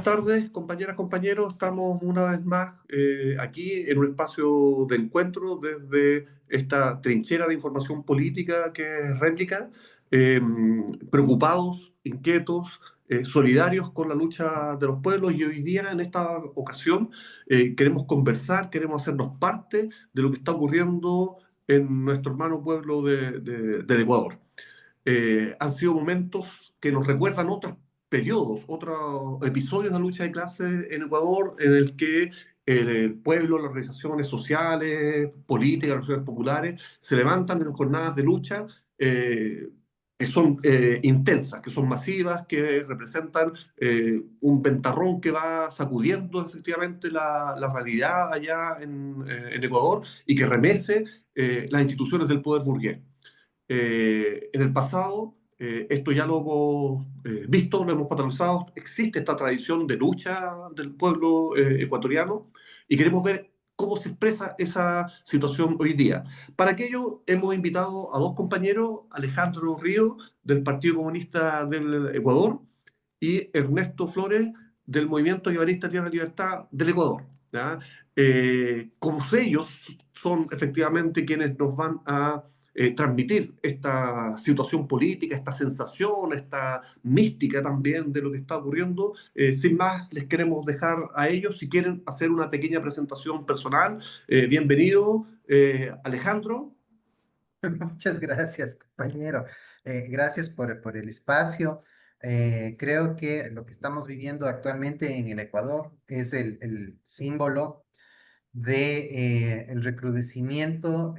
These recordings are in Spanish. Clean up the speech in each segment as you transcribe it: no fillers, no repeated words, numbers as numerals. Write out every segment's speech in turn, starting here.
tardes, compañeras, compañeros. Estamos una vez más aquí en un espacio de encuentro desde esta trinchera de información política que es Réplica, eh, preocupados, inquietos, solidarios con la lucha de los pueblos y hoy día, en esta ocasión, queremos conversar, queremos hacernos parte de lo que está ocurriendo en nuestro hermano pueblo del Ecuador. Han sido momentos que nos recuerdan otros periodos, otros episodios de la lucha de clases en Ecuador, en el que el pueblo, las organizaciones sociales, políticas, las organizaciones populares, se levantan en jornadas de lucha que son intensas, que son masivas, que representan un ventarrón que va sacudiendo efectivamente la realidad allá en Ecuador y que remece las instituciones del poder burgués. En el pasado, esto ya lo hemos visto, lo hemos patalizado, existe esta tradición de lucha del pueblo ecuatoriano y queremos ver cómo se expresa esa situación hoy día. Para aquello hemos invitado a dos compañeros, Alejandro Río, del Partido Comunista del Ecuador, y Ernesto Flores, del Movimiento Llevarista Tierra y Libertad del Ecuador. ¿Ya? Como ellos son efectivamente quienes nos van a transmitir esta situación política, esta sensación, esta mística también de lo que está ocurriendo. Sin más, les queremos dejar a ellos, si quieren hacer una pequeña presentación personal. Bienvenido, Alejandro. Muchas gracias, compañero. Gracias por el espacio. Creo que lo que estamos viviendo actualmente en el Ecuador es el símbolo de el recrudecimiento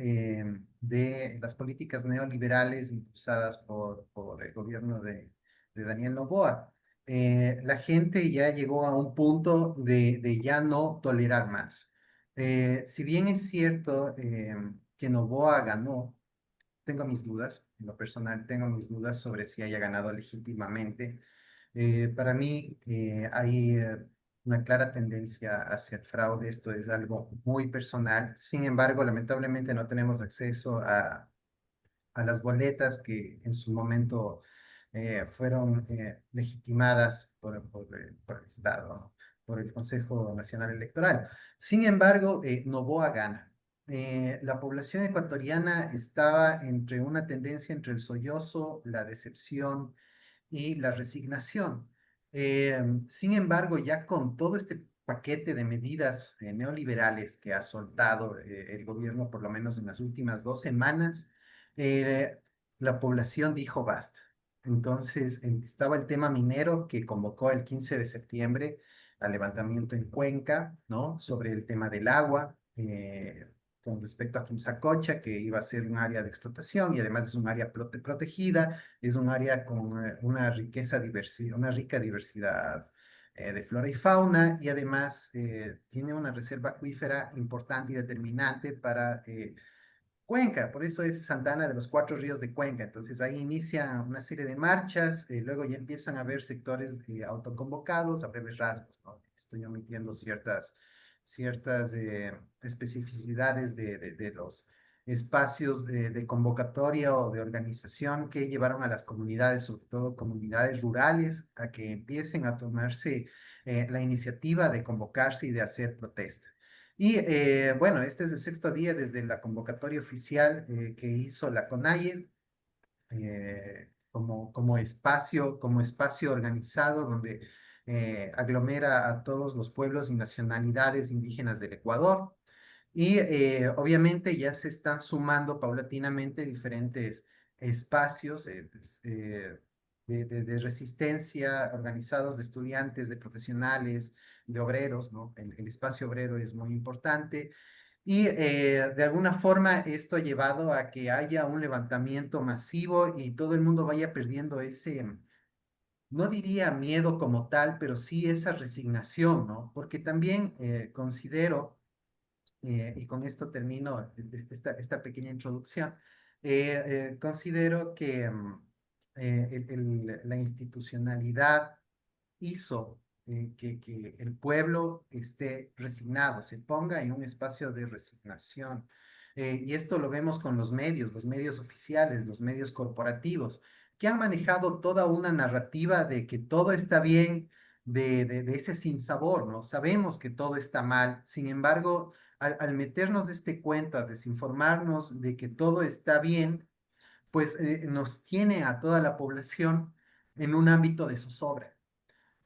de las políticas neoliberales impulsadas por el gobierno de Daniel Noboa. La gente ya llegó a un punto de ya no tolerar más. Si bien es cierto que Noboa ganó, tengo mis dudas, en lo personal tengo mis dudas sobre si haya ganado legítimamente. Para mí hay una clara tendencia hacia el fraude, esto es algo muy personal. Sin embargo, lamentablemente no tenemos acceso a las boletas que en su momento fueron legitimadas por el Estado, ¿no? Por el Consejo Nacional Electoral. Sin embargo, Noboa gana. La población ecuatoriana estaba entre una tendencia entre el sollozo, la decepción y la resignación. Sin embargo, ya con todo este paquete de medidas neoliberales que ha soltado el gobierno, por lo menos en las últimas 2 semanas, eh, la población dijo basta. Entonces, estaba el tema minero que convocó el 15 de septiembre al levantamiento en Cuenca, ¿no? Sobre el tema del agua, con respecto a Quimsacocha, que iba a ser un área de explotación y además es un área protegida, es un área con una una rica diversidad de flora y fauna y además tiene una reserva acuífera importante y determinante para Cuenca, por eso es Santana de los Cuatro Ríos de Cuenca. Entonces ahí inicia una serie de marchas, luego ya empiezan a haber sectores autoconvocados a breves rasgos, ¿no? Estoy omitiendo ciertas especificidades de los espacios de convocatoria o de organización que llevaron a las comunidades, sobre todo comunidades rurales, a que empiecen a tomarse la iniciativa de convocarse y de hacer protesta. Y bueno, este es el sexto día desde la convocatoria oficial que hizo la CONAIE como espacio organizado donde aglomera a todos los pueblos y nacionalidades indígenas del Ecuador. Y obviamente ya se están sumando paulatinamente diferentes espacios de resistencia organizados de estudiantes, de profesionales, de obreros, ¿no? El espacio obrero es muy importante. Y de alguna forma esto ha llevado a que haya un levantamiento masivo y todo el mundo vaya perdiendo ese, no diría miedo como tal, pero sí esa resignación, ¿no? Porque también considero y con esto termino esta pequeña introducción. Considero que la institucionalidad hizo que el pueblo esté resignado, se ponga en un espacio de resignación. Y esto lo vemos con los medios oficiales, los medios corporativos, que han manejado toda una narrativa de que todo está bien, de ese sinsabor, ¿no? Sabemos que todo está mal, sin embargo, al meternos este cuento, a desinformarnos de que todo está bien, pues nos tiene a toda la población en un ámbito de zozobra.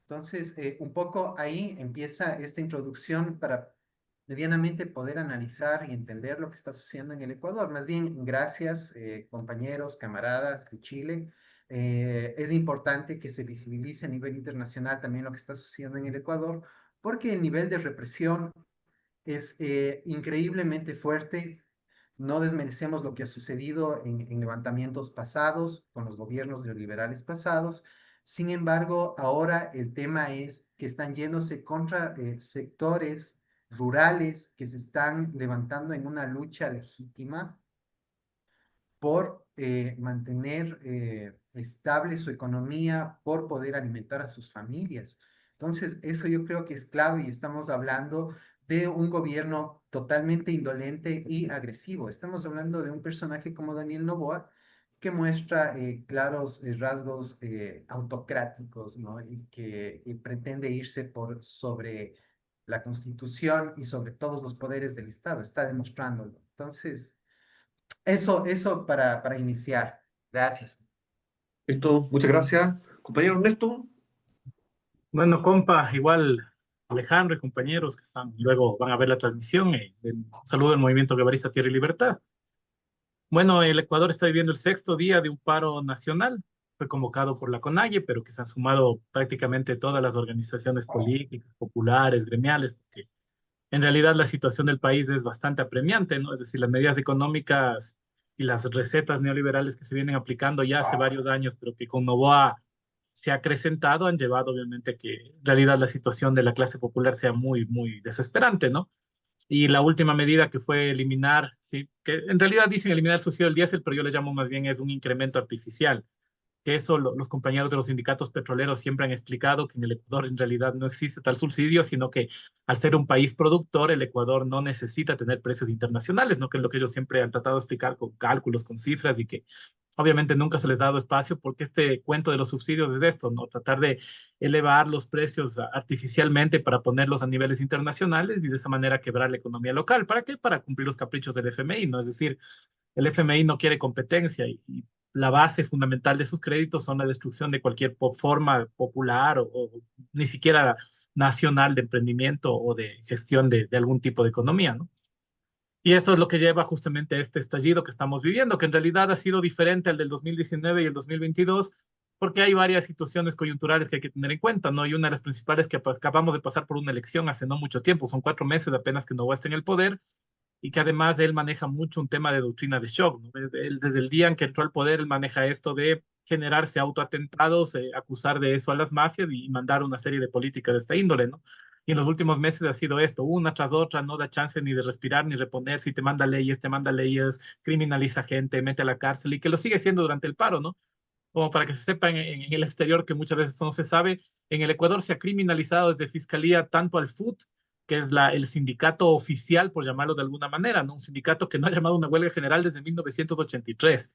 Entonces, un poco ahí empieza esta introducción para medianamente poder analizar y entender lo que está sucediendo en el Ecuador. Más bien, gracias, compañeros, camaradas de Chile. Es importante que se visibilice a nivel internacional también lo que está sucediendo en el Ecuador, porque el nivel de represión es increíblemente fuerte. No desmerecemos lo que ha sucedido en levantamientos pasados, con los gobiernos neoliberales pasados. Sin embargo, ahora el tema es que están yéndose contra sectores rurales que se están levantando en una lucha legítima por mantener estable su economía, por poder alimentar a sus familias. Entonces, eso yo creo que es clave y estamos hablando de un gobierno totalmente indolente y agresivo. Estamos hablando de un personaje como Daniel Noboa que muestra claros rasgos autocráticos, ¿no? Y que pretende irse por sobre la Constitución y sobre todos los poderes del Estado. Está demostrándolo. Entonces, eso para iniciar. Gracias. Esto, muchas gracias. Compañero Ernesto, Bueno, compa, igual Alejandro y compañeros que están, luego van a ver la transmisión. Saludo al Movimiento Guevarista Tierra y Libertad. Bueno, el Ecuador está viviendo el sexto día de un paro nacional. Fue convocado por la CONAIE, pero que se han sumado prácticamente todas las organizaciones políticas, populares, gremiales, porque en realidad la situación del país es bastante apremiante, ¿no? Es decir, las medidas económicas y las recetas neoliberales que se vienen aplicando ya hace varios años, pero que con Novoa se ha acrecentado, han llevado obviamente a que en realidad la situación de la clase popular sea muy, muy desesperante, ¿no? Y la última medida que fue eliminar, sí, que en realidad dicen eliminar el subsidio del diésel, pero yo le llamo más bien es un incremento artificial, que eso los compañeros de los sindicatos petroleros siempre han explicado que en el Ecuador en realidad no existe tal subsidio, sino que al ser un país productor, el Ecuador no necesita tener precios internacionales, ¿no? Que es lo que ellos siempre han tratado de explicar con cálculos, con cifras y que obviamente nunca se les ha dado espacio porque este cuento de los subsidios es de esto, ¿no? Tratar de elevar los precios artificialmente para ponerlos a niveles internacionales y de esa manera quebrar la economía local. ¿Para qué? Para cumplir los caprichos del FMI, ¿no? Es decir, el FMI no quiere competencia y la base fundamental de sus créditos son la destrucción de cualquier forma popular o ni siquiera nacional de emprendimiento o de gestión de algún tipo de economía, ¿no? Y eso es lo que lleva justamente a este estallido que estamos viviendo, que en realidad ha sido diferente al del 2019 y el 2022, porque hay varias situaciones coyunturales que hay que tener en cuenta, ¿no? Y una de las principales que acabamos de pasar por una elección hace no mucho tiempo, son 4 meses apenas que Novoa está en el poder, y que además él maneja mucho un tema de doctrina de shock, ¿no? Desde el día en que entró al poder, él maneja esto de generarse autoatentados, acusar de eso a las mafias y mandar una serie de políticas de esta índole, ¿no? Y en los últimos meses ha sido esto, una tras otra, no da chance ni de respirar ni reponer, si te manda leyes, criminaliza gente, mete a la cárcel y que lo sigue haciendo durante el paro, ¿no? Como para que se sepa en el exterior que muchas veces no se sabe, en el Ecuador se ha criminalizado desde fiscalía tanto al FUT, que es el sindicato oficial, por llamarlo de alguna manera, ¿no? Un sindicato que no ha llamado una huelga general desde 1983.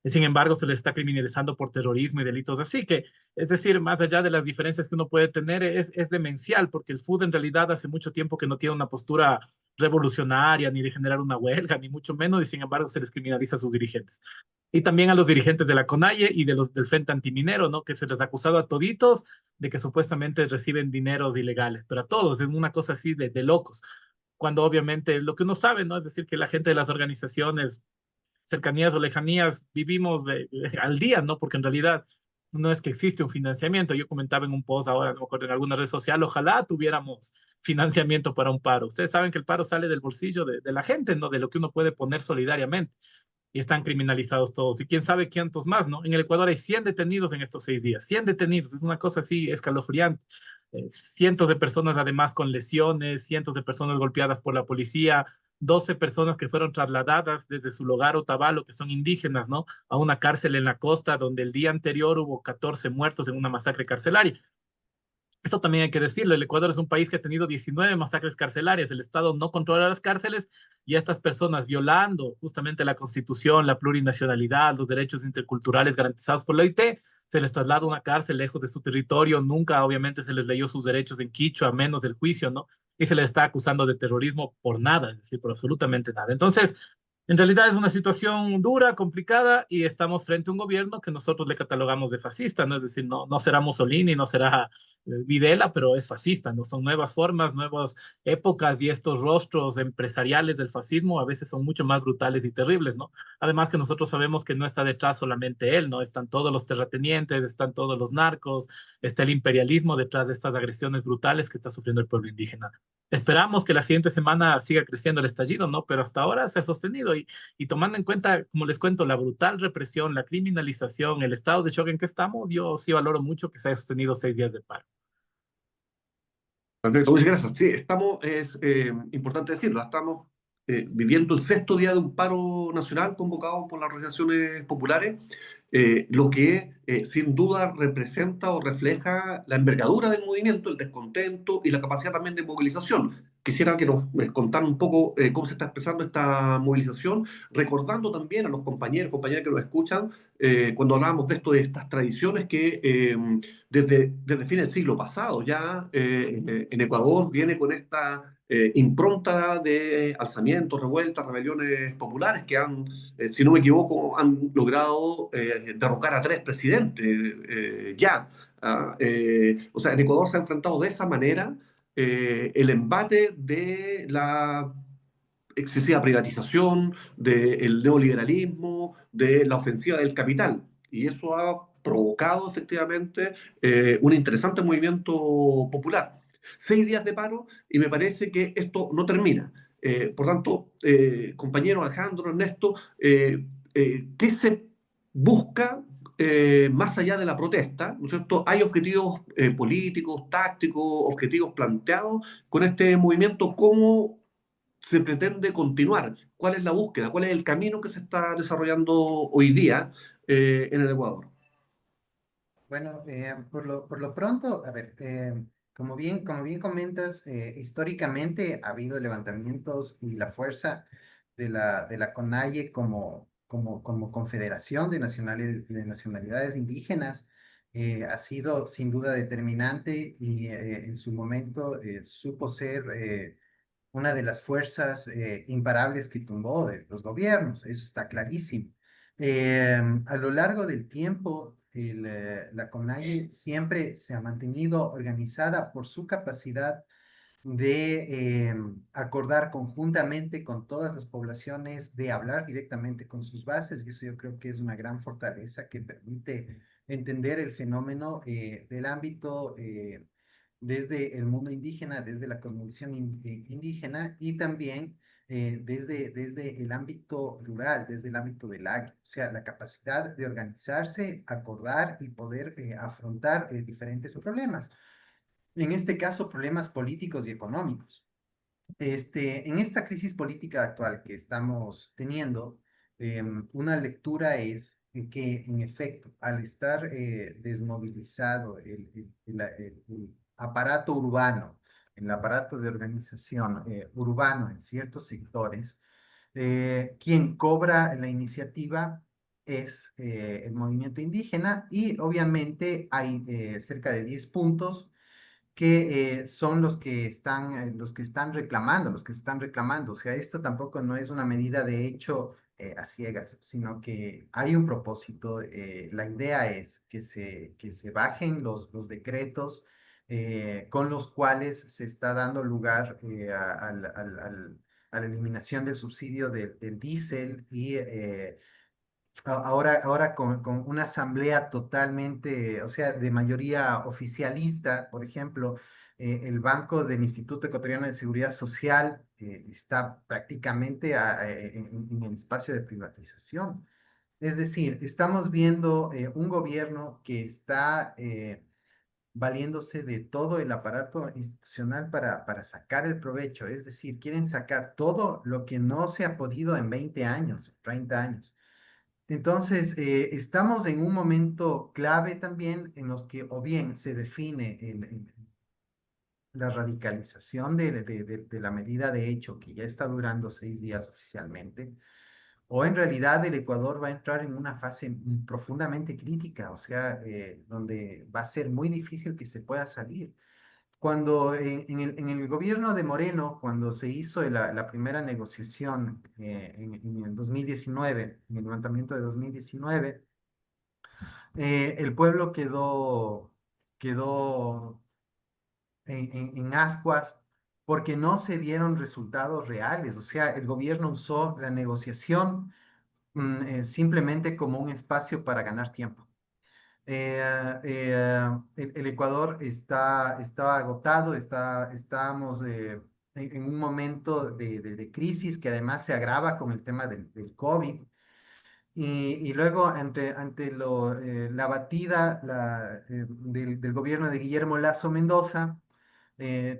Sin embargo, se le está criminalizando por terrorismo y delitos así, que es decir, más allá de las diferencias que uno puede tener, es demencial, porque el FUT en realidad hace mucho tiempo que no tiene una postura revolucionaria, ni de generar una huelga, ni mucho menos, y sin embargo se les criminaliza a sus dirigentes. Y también a los dirigentes de la CONAIE y del Frente Antiminero, ¿no? Que se les ha acusado a toditos de que supuestamente reciben dineros ilegales, pero a todos es una cosa así de locos, cuando obviamente lo que uno sabe, ¿no? Es decir, que la gente de las organizaciones cercanías o lejanías vivimos al día, ¿no? Porque en realidad no es que existe un financiamiento. Yo comentaba en un post ahora, no me acuerdo, en alguna red social, ojalá tuviéramos financiamiento para un paro. Ustedes saben que el paro sale del bolsillo de la gente, ¿no? De lo que uno puede poner solidariamente. Y están criminalizados todos. Y quién sabe cuántos más, ¿no? En el Ecuador hay 100 detenidos en estos 6 días. 100 detenidos. Es una cosa así escalofriante. Cientos de personas además con lesiones, cientos de personas golpeadas por la policía, 12 personas que fueron trasladadas desde su lugar Otavalo, que son indígenas, ¿no? A una cárcel en la costa donde el día anterior hubo 14 muertos en una masacre carcelaria. Esto también hay que decirlo, el Ecuador es un país que ha tenido 19 masacres carcelarias, el Estado no controla las cárceles y a estas personas violando justamente la Constitución, la plurinacionalidad, los derechos interculturales garantizados por la OIT, se les traslada a una cárcel lejos de su territorio, nunca obviamente se les leyó sus derechos en Quichua, a menos del juicio, ¿no? Y se les está acusando de terrorismo por nada, es decir, por absolutamente nada. Entonces, en realidad es una situación dura, complicada, y estamos frente a un gobierno que nosotros le catalogamos de fascista, ¿no? Es decir, no será Mussolini, no será Videla, pero es fascista, ¿no? Son nuevas formas, nuevas épocas, y estos rostros empresariales del fascismo a veces son mucho más brutales y terribles, ¿no? Además que nosotros sabemos que no está detrás solamente él, ¿no? Están todos los terratenientes, están todos los narcos, está el imperialismo detrás de estas agresiones brutales que está sufriendo el pueblo indígena. Esperamos que la siguiente semana siga creciendo el estallido, ¿no? Pero hasta ahora se ha sostenido, y tomando en cuenta, como les cuento, la brutal represión, la criminalización, el estado de shock en que estamos, yo sí valoro mucho que se haya sostenido 6 días de paro. Perfecto, muchas gracias. Sí, es importante decirlo, estamos viviendo el sexto día de un paro nacional convocado por las organizaciones populares, lo que sin duda representa o refleja la envergadura del movimiento, el descontento y la capacidad también de movilización. Quisiera que nos contaran un poco cómo se está expresando esta movilización, recordando también a los compañeros que nos escuchan, cuando hablábamos de esto, de estas tradiciones que desde fin del siglo pasado ya en Ecuador viene con esta impronta de alzamientos, revueltas, rebeliones populares que han, si no me equivoco, han logrado derrocar a 3 presidentes ya. O sea, en Ecuador se ha enfrentado de esa manera el embate de la excesiva privatización, del neoliberalismo, de la ofensiva del capital. Y eso ha provocado efectivamente un interesante movimiento popular. 6 días de paro y me parece que esto no termina. Por tanto, compañero Alejandro, Ernesto, ¿qué se busca más allá de la protesta? ¿No es cierto? ¿Hay objetivos políticos, tácticos, objetivos planteados con este movimiento? ¿Cómo se pretende continuar? ¿Cuál es la búsqueda? ¿Cuál es el camino que se está desarrollando hoy día en el Ecuador? Bueno, por lo pronto, a ver, como bien comentas, históricamente ha habido levantamientos y la fuerza de la CONAIE como confederación de nacionalidades indígenas ha sido sin duda determinante y en su momento supo ser una de las fuerzas imparables que tumbó de los gobiernos, eso está clarísimo. A lo largo del tiempo, la CONAIE siempre se ha mantenido organizada por su capacidad de acordar conjuntamente con todas las poblaciones, de hablar directamente con sus bases, y eso yo creo que es una gran fortaleza que permite entender el fenómeno del ámbito desde el mundo indígena, desde la cosmovisión indígena y también desde el ámbito rural, desde el ámbito del agro, o sea, la capacidad de organizarse, acordar y poder afrontar diferentes problemas. En este caso, problemas políticos y económicos. En esta crisis política actual que estamos teniendo, una lectura es que, en efecto, al estar desmovilizado el aparato urbano, el aparato de organización urbano en ciertos sectores, quien cobra la iniciativa es el movimiento indígena y obviamente hay cerca de 10 puntos que son los que están reclamando, los que se están reclamando. O sea, esto tampoco no es una medida de hecho a ciegas, sino que hay un propósito. La idea es que se bajen los decretos con los cuales se está dando lugar a la eliminación del subsidio del diésel y ahora con una asamblea totalmente, o sea, de mayoría oficialista, por ejemplo, el Banco del Instituto Ecuatoriano de Seguridad Social está prácticamente en el espacio de privatización. Es decir, estamos viendo un gobierno que está valiéndose de todo el aparato institucional para sacar el provecho. Es decir, quieren sacar todo lo que no se ha podido en 20 años, 30 años. Entonces, estamos en un momento clave también en los que o bien se define la radicalización de la medida de hecho que ya está durando 6 días oficialmente, o en realidad el Ecuador va a entrar en una fase profundamente crítica, o sea, donde va a ser muy difícil que se pueda salir. Cuando en el gobierno de Moreno, cuando se hizo la primera negociación en el 2019, en el levantamiento de 2019, el pueblo quedó en ascuas porque no se vieron resultados reales. O sea, el gobierno usó la negociación simplemente como un espacio para ganar tiempo. El Ecuador está agotado, estamos en un momento de crisis que además se agrava con el tema del COVID. Y luego, ante la batida del gobierno de Guillermo Lasso Mendoza,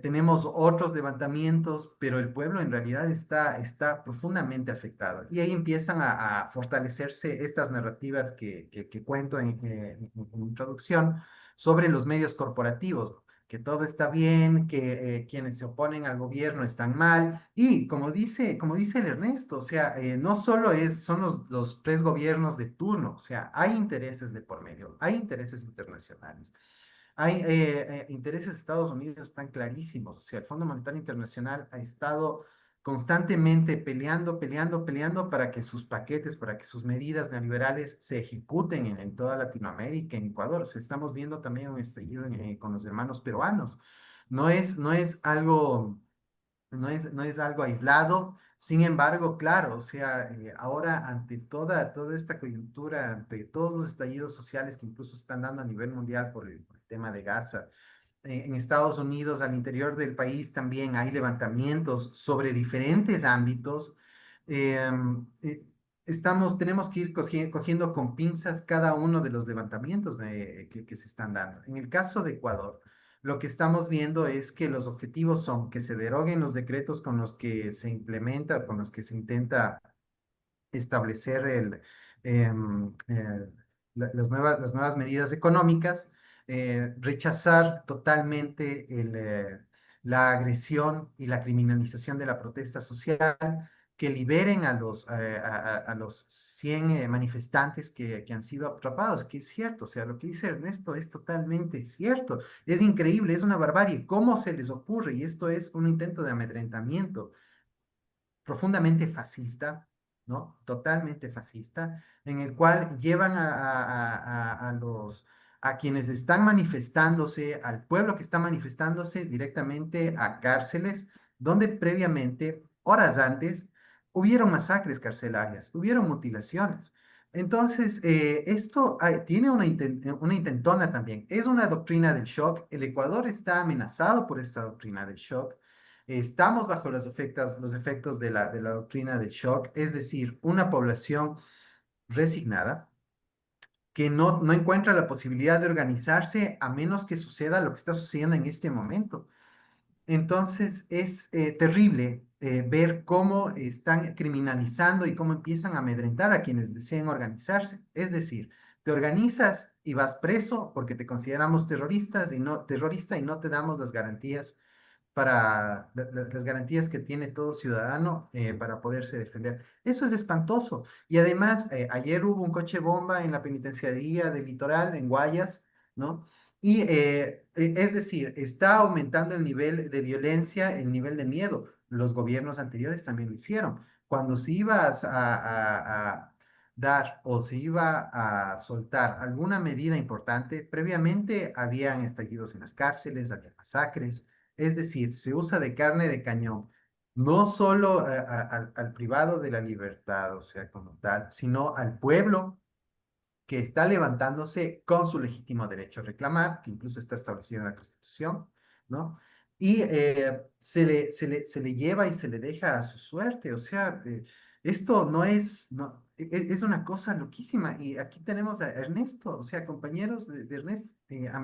tenemos otros levantamientos, pero el pueblo en realidad está profundamente afectado. Y ahí empiezan a fortalecerse estas narrativas que cuento en introducción sobre los medios corporativos, que todo está bien, que quienes se oponen al gobierno están mal. Y como dice el Ernesto, o sea, no solo son los tres gobiernos de turno, o sea, hay intereses de por medio, hay intereses internacionales. Hay intereses de Estados Unidos están clarísimos. O sea, el Fondo Monetario Internacional ha estado constantemente peleando, peleando, peleando para que sus paquetes, para que sus medidas neoliberales se ejecuten en toda Latinoamérica, en Ecuador. O sea, estamos viendo también un estallido con los hermanos peruanos. No es algo no es algo aislado. Sin embargo, claro, o sea, ahora ante toda esta coyuntura, ante todos los estallidos sociales que incluso se están dando a nivel mundial por el tema de Gaza, en Estados Unidos, al interior del país también hay levantamientos sobre diferentes ámbitos. em, eh, tenemos que ir cogiendo con pinzas cada uno de los levantamientos que se están dando. En el caso de Ecuador, lo que estamos viendo es que los objetivos son que se deroguen los decretos con los que se implementa, con los que se intenta establecer las nuevas medidas económicas, rechazar totalmente la agresión y la criminalización de la protesta social, que liberen a los 100 manifestantes que han sido atrapados, que es cierto, o sea, lo que dice Ernesto es totalmente cierto, es increíble, es una barbarie, ¿cómo se les ocurre? Y esto es un intento de amedrentamiento profundamente fascista, ¿no? Totalmente fascista, en el cual llevan a quienes están manifestándose, al pueblo que está manifestándose directamente a cárceles, donde previamente, horas antes, hubieron masacres carcelarias, hubieron mutilaciones. Entonces, esto tiene una intentona también. Es una doctrina del shock. El Ecuador está amenazado por esta doctrina del shock. Estamos bajo los efectos de la doctrina del shock, es decir, una población resignada que no encuentra la posibilidad de organizarse a menos que suceda lo que está sucediendo en este momento. Entonces es terrible ver cómo están criminalizando y cómo empiezan a amedrentar a quienes deseen organizarse. Es decir, te organizas y vas preso porque te consideramos terrorista y no te damos las garantías las garantías que tiene todo ciudadano para poderse defender. Eso es espantoso. Y además, ayer hubo un coche bomba en la penitenciaría del Litoral, en Guayas, ¿no? Y es decir, está aumentando el nivel de violencia, el nivel de miedo. Los gobiernos anteriores también lo hicieron. Cuando se iba a dar o se iba a soltar alguna medida importante, previamente habían estallidos en las cárceles, había masacres, es decir, se usa de carne de cañón, no solo al privado de la libertad, o sea, como tal, sino al pueblo que está levantándose con su legítimo derecho a reclamar, que incluso está establecido en la Constitución, ¿no? Y se le lleva y se le deja a su suerte, o sea, esto no es, no, es una cosa loquísima. Y aquí tenemos a Ernesto, o sea, compañeros de Ernesto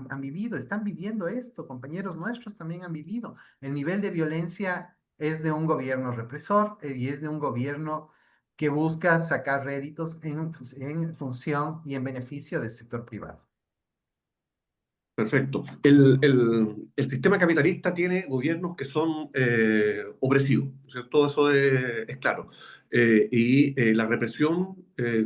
han vivido, están viviendo esto, compañeros nuestros también han vivido. El nivel de violencia es de un gobierno represor y es de un gobierno que busca sacar réditos en función y en beneficio del sector privado. Perfecto. El sistema capitalista tiene gobiernos que son opresivos, ¿cierto? Eso es claro. La represión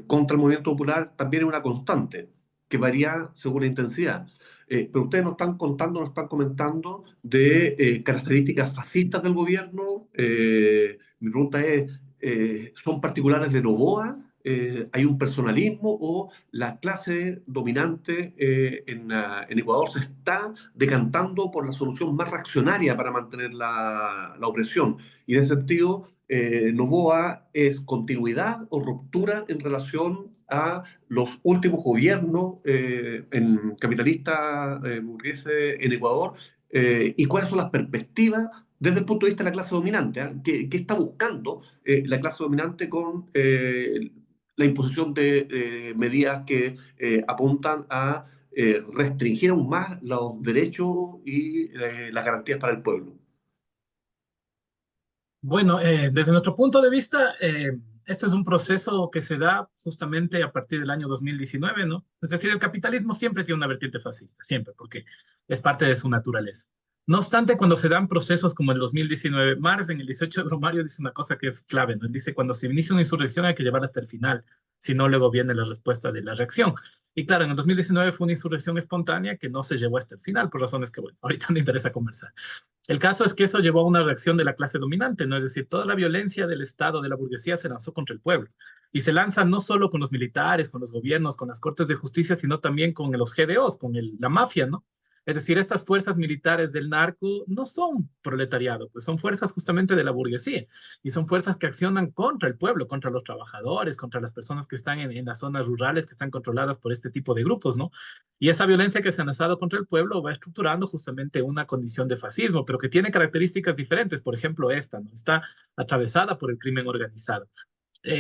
contra el movimiento popular también es una constante, que varía según la intensidad. Pero ustedes nos están contando, nos están comentando de características fascistas del gobierno. Mi pregunta es, ¿son particulares de Noboa? ¿Hay un personalismo o la clase dominante en Ecuador se está decantando por la solución más reaccionaria para mantener la opresión? Y en ese sentido, Noboa es continuidad o ruptura en relación a los últimos gobiernos capitalistas burgueses en Ecuador, y cuáles son las perspectivas desde el punto de vista de la clase dominante. ¿Ah? ¿Qué está buscando la clase dominante con la imposición de medidas que apuntan a restringir aún más los derechos y las garantías para el pueblo? Bueno, desde nuestro punto de vista, este es un proceso que se da justamente a partir del año 2019, ¿no? Es decir, el capitalismo siempre tiene una vertiente fascista, siempre, porque es parte de su naturaleza. No obstante, cuando se dan procesos como el 2019, Marx en el 18 de Brumario dice una cosa que es clave, ¿no? Él dice, cuando se inicia una insurrección hay que llevarla hasta el final, si no, luego viene la respuesta de la reacción. Y claro, en el 2019 fue una insurrección espontánea que no se llevó hasta el final, por razones que, bueno, ahorita no interesa conversar. El caso es que eso llevó a una reacción de la clase dominante, ¿no? Es decir, toda la violencia del Estado, de la burguesía, se lanzó contra el pueblo. Y se lanza no solo con los militares, con los gobiernos, con las cortes de justicia, sino también con los GDOs, con la mafia, ¿no? Es decir, estas fuerzas militares del narco no son proletariado, pues son fuerzas justamente de la burguesía y son fuerzas que accionan contra el pueblo, contra los trabajadores, contra las personas que están en las zonas rurales que están controladas por este tipo de grupos, ¿no? Y esa violencia que se ha lanzado contra el pueblo va estructurando justamente una condición de fascismo, pero que tiene características diferentes. Por ejemplo, esta, ¿no? Está atravesada por el crimen organizado.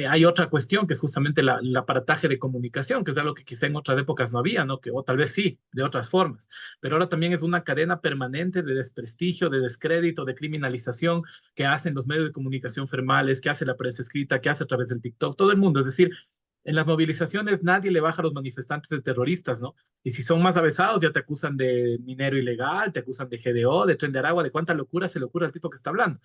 Hay otra cuestión que es justamente el aparataje de comunicación, que es algo que quizá en otras épocas no había, ¿no? O tal vez sí, de otras formas. Pero ahora también es una cadena permanente de desprestigio, de descrédito, de criminalización que hacen los medios de comunicación formales, que hace la prensa escrita, que hace a través del TikTok, todo el mundo. Es decir, en las movilizaciones nadie le baja a los manifestantes de terroristas, ¿no? Y si son más avesados, ya te acusan de minero ilegal, te acusan de GDO, de Tren de Aragua, de cuánta locura se le ocurre al tipo que está hablando.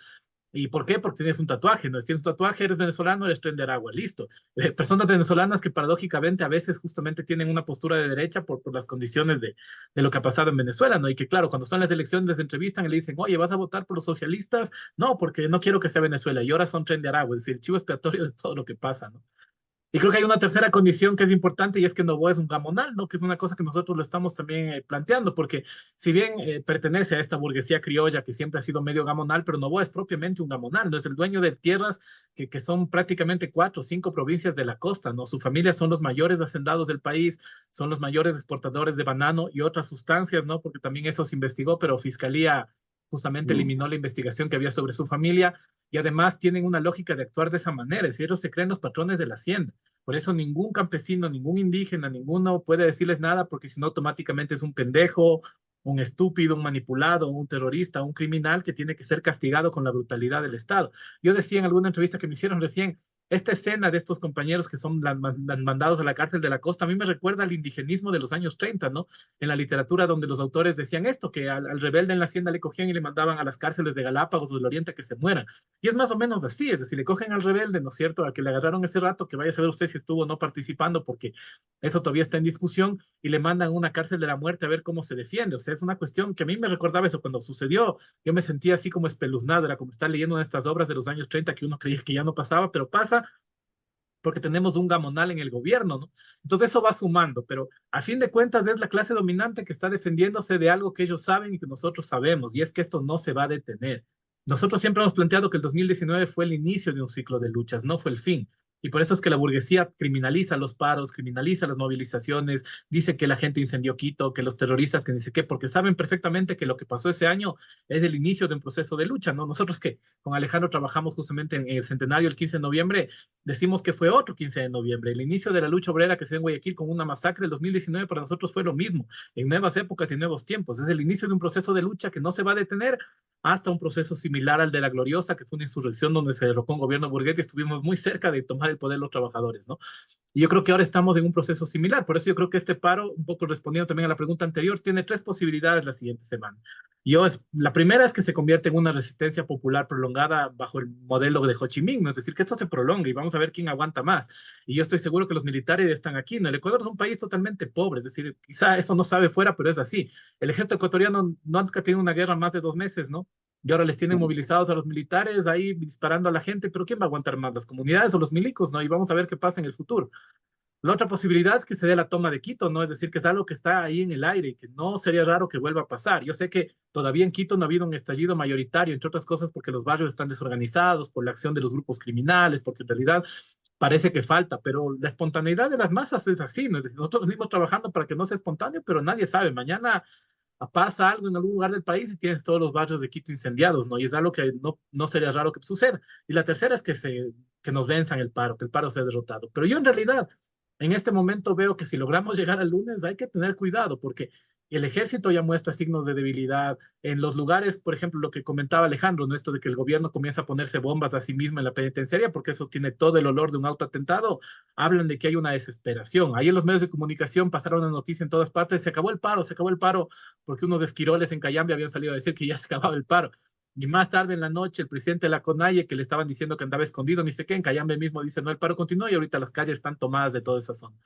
¿Y por qué? Porque tienes un tatuaje, ¿no? Si tienes un tatuaje, eres venezolano, eres Tren de Aragua, listo. Personas venezolanas que paradójicamente a veces justamente tienen una postura de derecha por las condiciones de lo que ha pasado en Venezuela, ¿no? Y que claro, cuando son las elecciones les entrevistan y le dicen, oye, ¿vas a votar por los socialistas? No, porque no quiero que sea Venezuela. Y ahora son Tren de Aragua, es decir, el chivo expiatorio de todo lo que pasa, ¿no? Y creo que hay una tercera condición que es importante y es que Novoa es un gamonal, ¿no? Que es una cosa que nosotros lo estamos también planteando, porque si bien pertenece a esta burguesía criolla que siempre ha sido medio gamonal, pero Novoa es propiamente un gamonal, ¿no? Es el dueño de tierras que son prácticamente 4 o 5 provincias de la costa, ¿no? Su familia son los mayores hacendados del país, son los mayores exportadores de banano y otras sustancias, ¿no? Porque también eso se investigó, pero Fiscalía justamente Mm. eliminó la investigación que había sobre su familia y además tienen una lógica de actuar de esa manera, es decir, ellos se creen los patrones de la hacienda. Por eso ningún campesino, ningún indígena, ninguno puede decirles nada porque si no automáticamente es un pendejo, un estúpido, un manipulado, un terrorista, un criminal que tiene que ser castigado con la brutalidad del Estado. Yo decía en alguna entrevista que me hicieron recién, esta escena de estos compañeros que son mandados a la cárcel de la costa, a mí me recuerda al indigenismo de los años 30, ¿no? En la literatura donde los autores decían esto, que al rebelde en la hacienda le cogían y le mandaban a las cárceles de Galápagos o del Oriente a que se mueran. Y es más o menos así, es decir, le cogen al rebelde, ¿no es cierto?, al que le agarraron ese rato, que vaya a saber usted si estuvo o no participando, porque eso todavía está en discusión, y le mandan a una cárcel de la muerte a ver cómo se defiende. O sea, es una cuestión que a mí me recordaba eso cuando sucedió. Yo me sentía así como espeluznado, era como estar leyendo una de estas obras de los años 30 que uno creía que ya no pasaba, pero pasa porque tenemos un gamonal en el gobierno, ¿no? Entonces eso va sumando, pero a fin de cuentas es la clase dominante que está defendiéndose de algo que ellos saben y que nosotros sabemos, y es que esto no se va a detener. Nosotros siempre hemos planteado que el 2019 fue el inicio de un ciclo de luchas, no fue el fin. Y por eso es que la burguesía criminaliza los paros, criminaliza las movilizaciones, dice que la gente incendió Quito, que los terroristas, que ni sé qué, porque saben perfectamente que lo que pasó ese año es el inicio de un proceso de lucha, ¿no? Nosotros que con Alejandro trabajamos justamente en el centenario el 15 de noviembre, decimos que fue otro 15 de noviembre. El inicio de la lucha obrera que se dio en Guayaquil con una masacre del 2019 para nosotros fue lo mismo, en nuevas épocas y nuevos tiempos. Es el inicio de un proceso de lucha que no se va a detener hasta un proceso similar al de la Gloriosa, que fue una insurrección donde se derrocó un gobierno burgués y estuvimos muy cerca de tomar el poder los trabajadores, ¿no? Y yo creo que ahora estamos en un proceso similar. Por eso yo creo que este paro, un poco respondiendo también a la pregunta anterior, tiene tres posibilidades la siguiente semana. La primera es que se convierte en una resistencia popular prolongada bajo el modelo de Ho Chi Minh, ¿no? Es decir, que esto se prolongue y vamos a ver quién aguanta más. Y yo estoy seguro que los militares están aquí, ¿no? El Ecuador es un país totalmente pobre, es decir, quizá eso no sabe fuera, pero es así. El ejército ecuatoriano no ha tenido una guerra más de 2 meses, ¿no? Y ahora les tienen movilizados a los militares ahí disparando a la gente, pero ¿quién va a aguantar más? ¿Las comunidades o los milicos, no? Y vamos a ver qué pasa en el futuro. La otra posibilidad es que se dé la toma de Quito, ¿no? Es decir, que es algo que está ahí en el aire y que no sería raro que vuelva a pasar. Yo sé que todavía en Quito no ha habido un estallido mayoritario, entre otras cosas porque los barrios están desorganizados, por la acción de los grupos criminales, porque en realidad parece que falta, pero la espontaneidad de las masas es así, ¿no? Es decir, nosotros venimos trabajando para que no sea espontáneo, pero nadie sabe. Mañana pasa algo en algún lugar del país y tienes todos los barrios de Quito incendiados, ¿no? Y es algo que no sería raro que suceda. Y la tercera es que nos venzan el paro, que el paro sea derrotado. Pero yo en realidad, en este momento veo que si logramos llegar al lunes hay que tener cuidado, porque el ejército ya muestra signos de debilidad. En los lugares, por ejemplo, lo que comentaba Alejandro, ¿no? Esto de que el gobierno comienza a ponerse bombas a sí mismo en la penitenciaria, porque eso tiene todo el olor de un autoatentado, hablan de que hay una desesperación. Ahí en los medios de comunicación pasaron una noticia en todas partes, se acabó el paro, porque unos esquiroles en Cayambe habían salido a decir que ya se acababa el paro. Y más tarde en la noche, el presidente de la CONAIE, que le estaban diciendo que andaba escondido, ni sé qué, en Cayambe mismo dice, no, el paro continúa y ahorita las calles están tomadas de toda esa zona.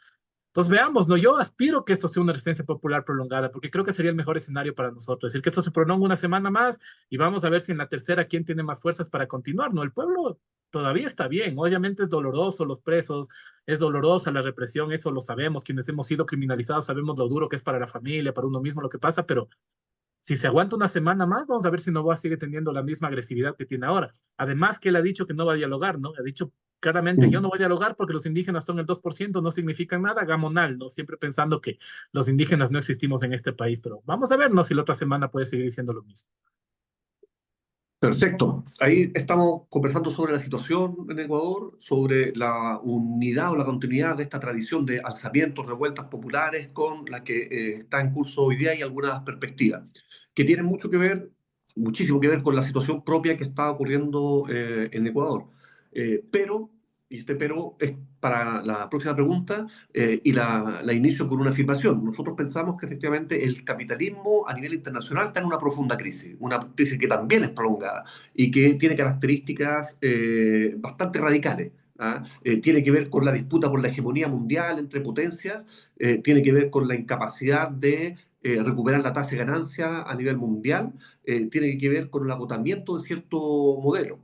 Entonces veamos, ¿no? Yo aspiro que esto sea una resistencia popular prolongada, porque creo que sería el mejor escenario para nosotros. Es decir, que esto se prolongue una semana más y vamos a ver si en la tercera quién tiene más fuerzas para continuar, ¿no? El pueblo todavía está bien, obviamente es doloroso los presos, es dolorosa la represión, eso lo sabemos, quienes hemos sido criminalizados sabemos lo duro que es para la familia, para uno mismo lo que pasa, pero si se aguanta una semana más, vamos a ver si Novoa sigue teniendo la misma agresividad que tiene ahora. Además que él ha dicho que no va a dialogar, ¿no? Ha dicho claramente, yo no voy a dialogar porque los indígenas son el 2%, no significan nada, gamonal, ¿no? Siempre pensando que los indígenas no existimos en este país, pero vamos a ver, ¿no? Si la otra semana puede seguir diciendo lo mismo. Perfecto. Ahí estamos conversando sobre la situación en Ecuador, sobre la unidad o la continuidad de esta tradición de alzamientos, revueltas populares con la que está en curso hoy día y algunas perspectivas que tienen mucho que ver, muchísimo que ver con la situación propia que está ocurriendo en Ecuador. Pero, y este pero es para la próxima pregunta, y la inicio con una afirmación. Nosotros pensamos que efectivamente el capitalismo a nivel internacional está en una crisis que también es prolongada y que tiene características bastante radicales. ¿Ah? Tiene que ver con la disputa por la hegemonía mundial entre potencias, tiene que ver con la incapacidad de recuperar la tasa de ganancia a nivel mundial, tiene que ver con el agotamiento de cierto modelo.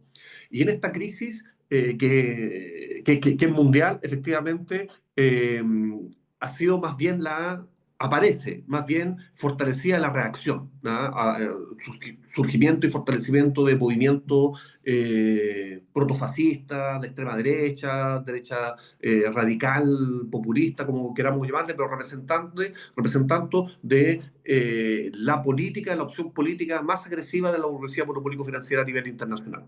Y en esta crisis que es mundial, efectivamente, eh, aparece más bien fortalecida la reacción, ¿no? Surgimiento y fortalecimiento de movimientos protofascistas, de extrema derecha, derecha radical, populista, como queramos llamarle, pero representando de la política, la opción política más agresiva de la burguesía monopólico-financiera a nivel internacional.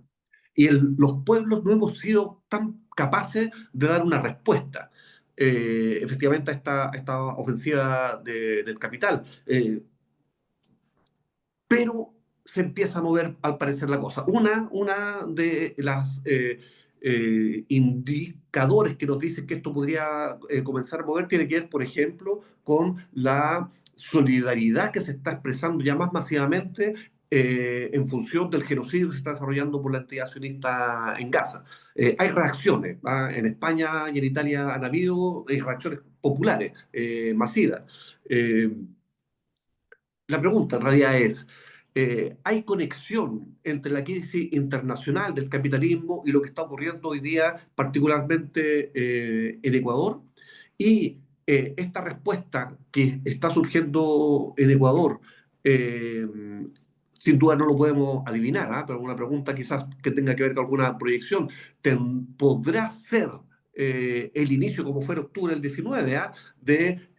Y los pueblos no hemos sido tan capaces de dar una respuesta efectivamente a esta ofensiva del capital. Pero se empieza a mover al parecer la cosa. Una de las indicadores que nos dicen que esto podría comenzar a mover tiene que ver, por ejemplo, con la solidaridad que se está expresando ya más masivamente en función del genocidio que se está desarrollando por la entidad sionista en Gaza. Hay reacciones, ¿va? En España y en Italia han habido reacciones populares, masivas. La pregunta en realidad es, ¿hay conexión entre la crisis internacional del capitalismo y lo que está ocurriendo hoy día, particularmente en Ecuador? Y esta respuesta que está surgiendo en Ecuador, eh, sin duda no lo podemos adivinar, ¿ah? Pero una pregunta quizás que tenga que ver con alguna proyección, ¿podrá ser el inicio, como fue en octubre del 19, ¿ah? De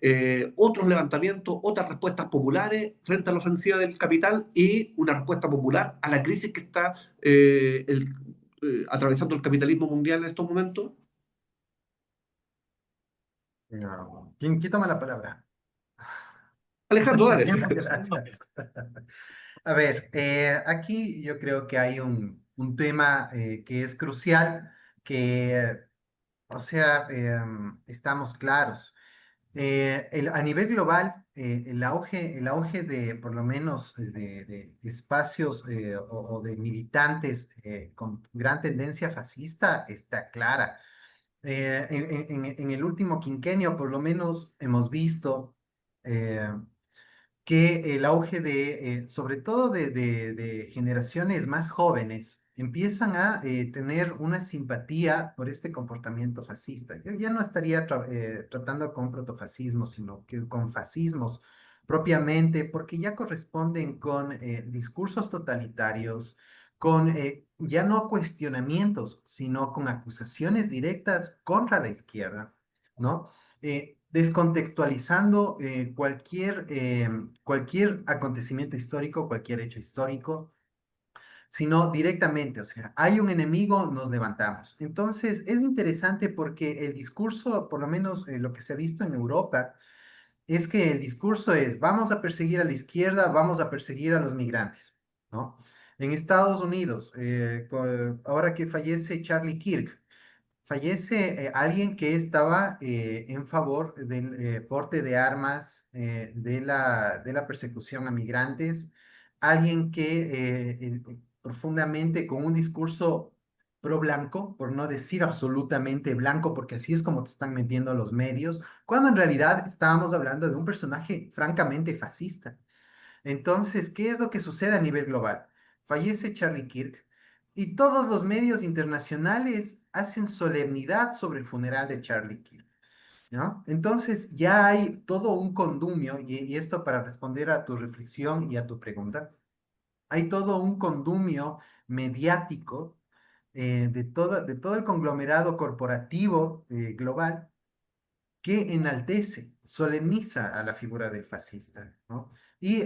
otros levantamientos, otras respuestas populares frente a la ofensiva del capital y una respuesta popular a la crisis que está atravesando el capitalismo mundial en estos momentos? No. ¿Quién toma la palabra? Alejandro, dale. Gracias. A ver, aquí yo creo que hay un tema que es crucial, que O sea, estamos claros. A nivel global, el auge de, por lo menos, de espacios o de militantes con gran tendencia fascista está clara. En el último quinquenio, por lo menos, hemos visto eh, que el auge sobre todo de generaciones más jóvenes, empiezan a tener una simpatía por este comportamiento fascista. Yo ya no estaría tratando con protofascismo, sino que con fascismos propiamente, porque ya corresponden con discursos totalitarios, con ya no cuestionamientos, sino con acusaciones directas contra la izquierda, ¿no? Descontextualizando cualquier acontecimiento histórico, cualquier hecho histórico, sino directamente, o sea, hay un enemigo, nos levantamos. Entonces, es interesante porque el discurso, por lo menos lo que se ha visto en Europa, es que el discurso es, vamos a perseguir a la izquierda, vamos a perseguir a los migrantes, ¿no? En Estados Unidos, ahora que fallece Charlie Kirk, fallece alguien que estaba en favor del porte de armas, de la persecución a migrantes, alguien que profundamente con un discurso pro blanco, por no decir absolutamente blanco, porque así es como te están metiendo los medios, cuando en realidad estábamos hablando de un personaje francamente fascista. Entonces, ¿qué es lo que sucede a nivel global? Fallece Charlie Kirk y todos los medios internacionales hacen solemnidad sobre el funeral de Charlie Kirk, ¿no? Entonces, ya hay todo un condumio, y esto para responder a tu reflexión y a tu pregunta, hay todo un condumio mediático de todo el conglomerado corporativo global que enaltece, solemniza a la figura del fascista, ¿no? Y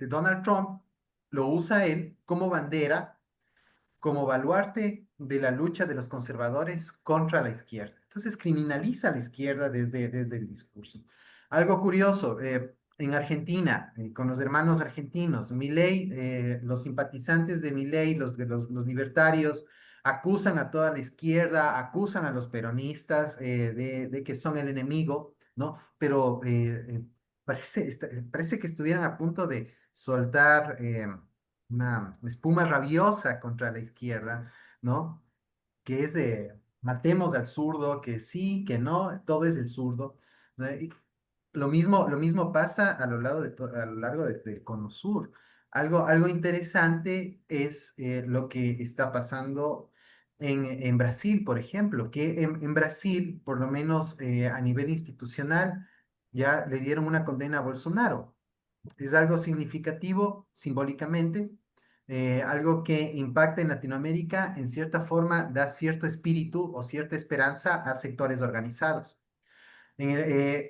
Donald Trump lo usa él como bandera, como baluarte de la lucha de los conservadores contra la izquierda. Entonces criminaliza a la izquierda desde el discurso. Algo curioso, en Argentina, con los hermanos argentinos, Milei, los simpatizantes de Milei, los libertarios, acusan a toda la izquierda, acusan a los peronistas de que son el enemigo, ¿no? Pero parece que estuvieran a punto de soltar una espuma rabiosa contra la izquierda, ¿no? Que es matemos al zurdo, que sí, que no, todo es el zurdo, ¿no? Y lo mismo pasa a lo largo del Cono Sur. Algo interesante es lo que está pasando en Brasil, por ejemplo, que en Brasil, por lo menos a nivel institucional, ya le dieron una condena a Bolsonaro. Es algo significativo simbólicamente, algo que impacta en Latinoamérica, en cierta forma da cierto espíritu o cierta esperanza a sectores organizados.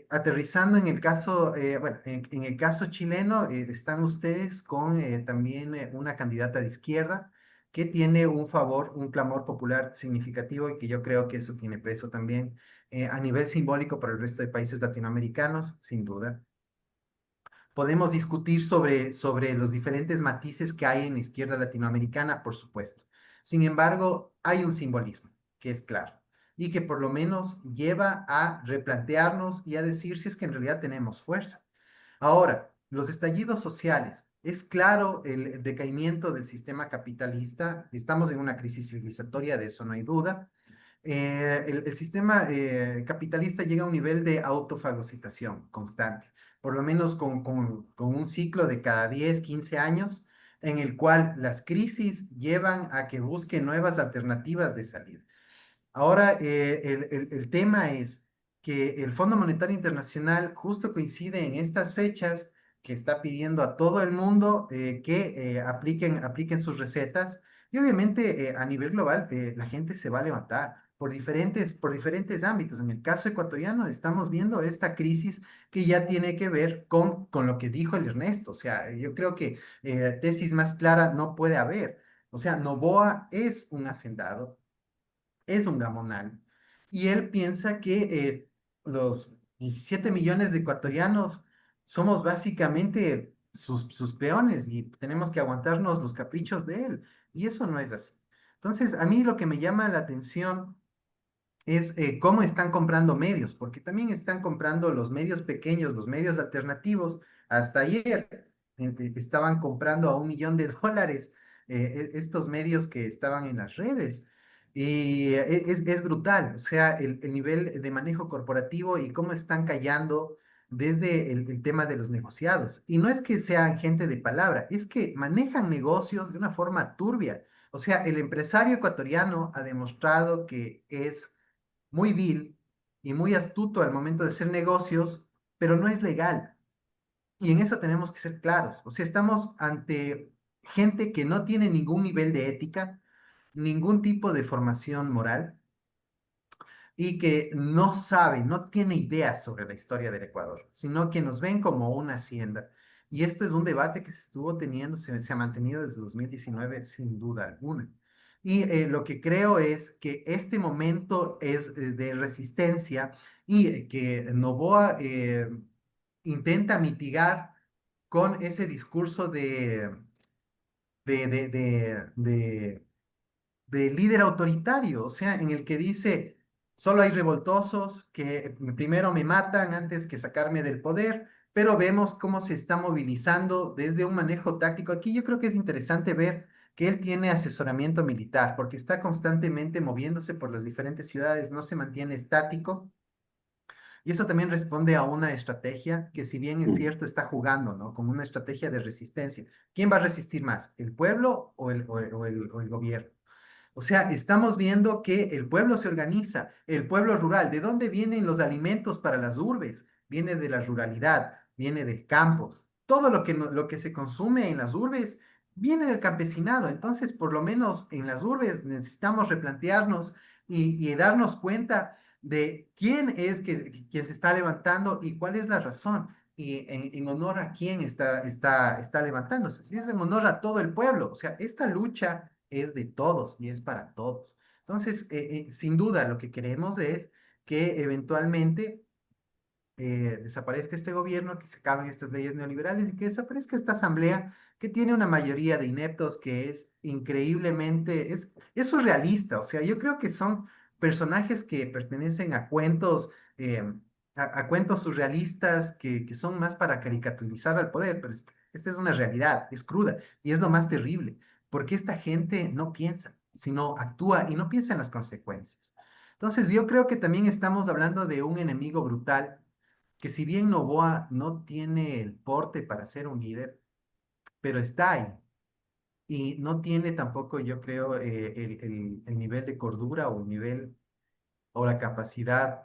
Aterrizando en el caso, bueno, en el caso chileno, están ustedes con también una candidata de izquierda que tiene un favor, un clamor popular significativo y que yo creo que eso tiene peso también a nivel simbólico para el resto de países latinoamericanos, sin duda. Podemos discutir sobre los diferentes matices que hay en la izquierda latinoamericana, por supuesto. Sin embargo, hay un simbolismo que es claro y que por lo menos lleva a replantearnos y a decir si es que en realidad tenemos fuerza. Ahora, los estallidos sociales. Es claro el decaimiento del sistema capitalista. Estamos en una crisis civilizatoria, de eso no hay duda. El sistema capitalista llega a un nivel de autofagocitación constante, por lo menos con un ciclo de cada 10, 15 años, en el cual las crisis llevan a que busque nuevas alternativas de salida. Ahora, el tema es que el Fondo Monetario Internacional justo coincide en estas fechas que está pidiendo a todo el mundo que apliquen sus recetas y obviamente a nivel global la gente se va a levantar por diferentes ámbitos. En el caso ecuatoriano estamos viendo esta crisis que ya tiene que ver con lo que dijo el Ernesto. O sea, yo creo que tesis más clara no puede haber. O sea, Noboa es un hacendado, es un gamonal. Y él piensa que los 17 millones de ecuatorianos somos básicamente sus peones y tenemos que aguantarnos los caprichos de él. Y eso no es así. Entonces, a mí lo que me llama la atención es cómo están comprando medios, porque también están comprando los medios pequeños, los medios alternativos. Hasta ayer estaban comprando a $1 millón estos medios que estaban en las redes. Y es brutal, o sea, el nivel de manejo corporativo y cómo están callando desde el tema de los negociados. Y no es que sean gente de palabra, es que manejan negocios de una forma turbia. O sea, el empresario ecuatoriano ha demostrado que es muy vil y muy astuto al momento de hacer negocios, pero no es legal. Y en eso tenemos que ser claros. O sea, estamos ante gente que no tiene ningún nivel de ética, ningún tipo de formación moral y que no sabe, no tiene ideas sobre la historia del Ecuador, sino que nos ven como una hacienda. Y esto es un debate que se estuvo teniendo, se ha mantenido desde 2019 sin duda alguna. Y lo que creo es que este momento es de resistencia y que Noboa intenta mitigar con ese discurso de, de, de, de de líder autoritario, o sea, en el que dice, solo hay revoltosos que primero me matan antes que sacarme del poder, pero vemos cómo se está movilizando desde un manejo táctico. Aquí yo creo que es interesante ver que él tiene asesoramiento militar, porque está constantemente moviéndose por las diferentes ciudades, no se mantiene estático. Y eso también responde a una estrategia que, si bien es cierto, está jugando, ¿no? Como una estrategia de resistencia. ¿Quién va a resistir más? ¿El pueblo o el gobierno? O sea, estamos viendo que el pueblo se organiza, el pueblo rural. ¿De dónde vienen los alimentos para las urbes? Viene de la ruralidad, viene del campo. Todo lo que, lo que se consume en las urbes viene del campesinado. Entonces, por lo menos en las urbes necesitamos replantearnos y darnos cuenta de quién es quien se está levantando y cuál es la razón. Y en honor a quién está levantándose. Si es en honor a todo el pueblo. O sea, esta lucha es de todos y es para todos. Entonces, sin duda, lo que queremos es que eventualmente desaparezca este gobierno, que se acaben estas leyes neoliberales y que desaparezca esta asamblea que tiene una mayoría de ineptos que es increíblemente, es surrealista. O sea, yo creo que son personajes que pertenecen a cuentos, a cuentos surrealistas que son más para caricaturizar al poder, pero esta es una realidad, es cruda y es lo más terrible, porque esta gente no piensa, sino actúa y no piensa en las consecuencias. Entonces, yo creo que también estamos hablando de un enemigo brutal que, si bien Noboa no tiene el porte para ser un líder, pero está ahí. Y no tiene tampoco, yo creo, el nivel de cordura o el nivel o la capacidad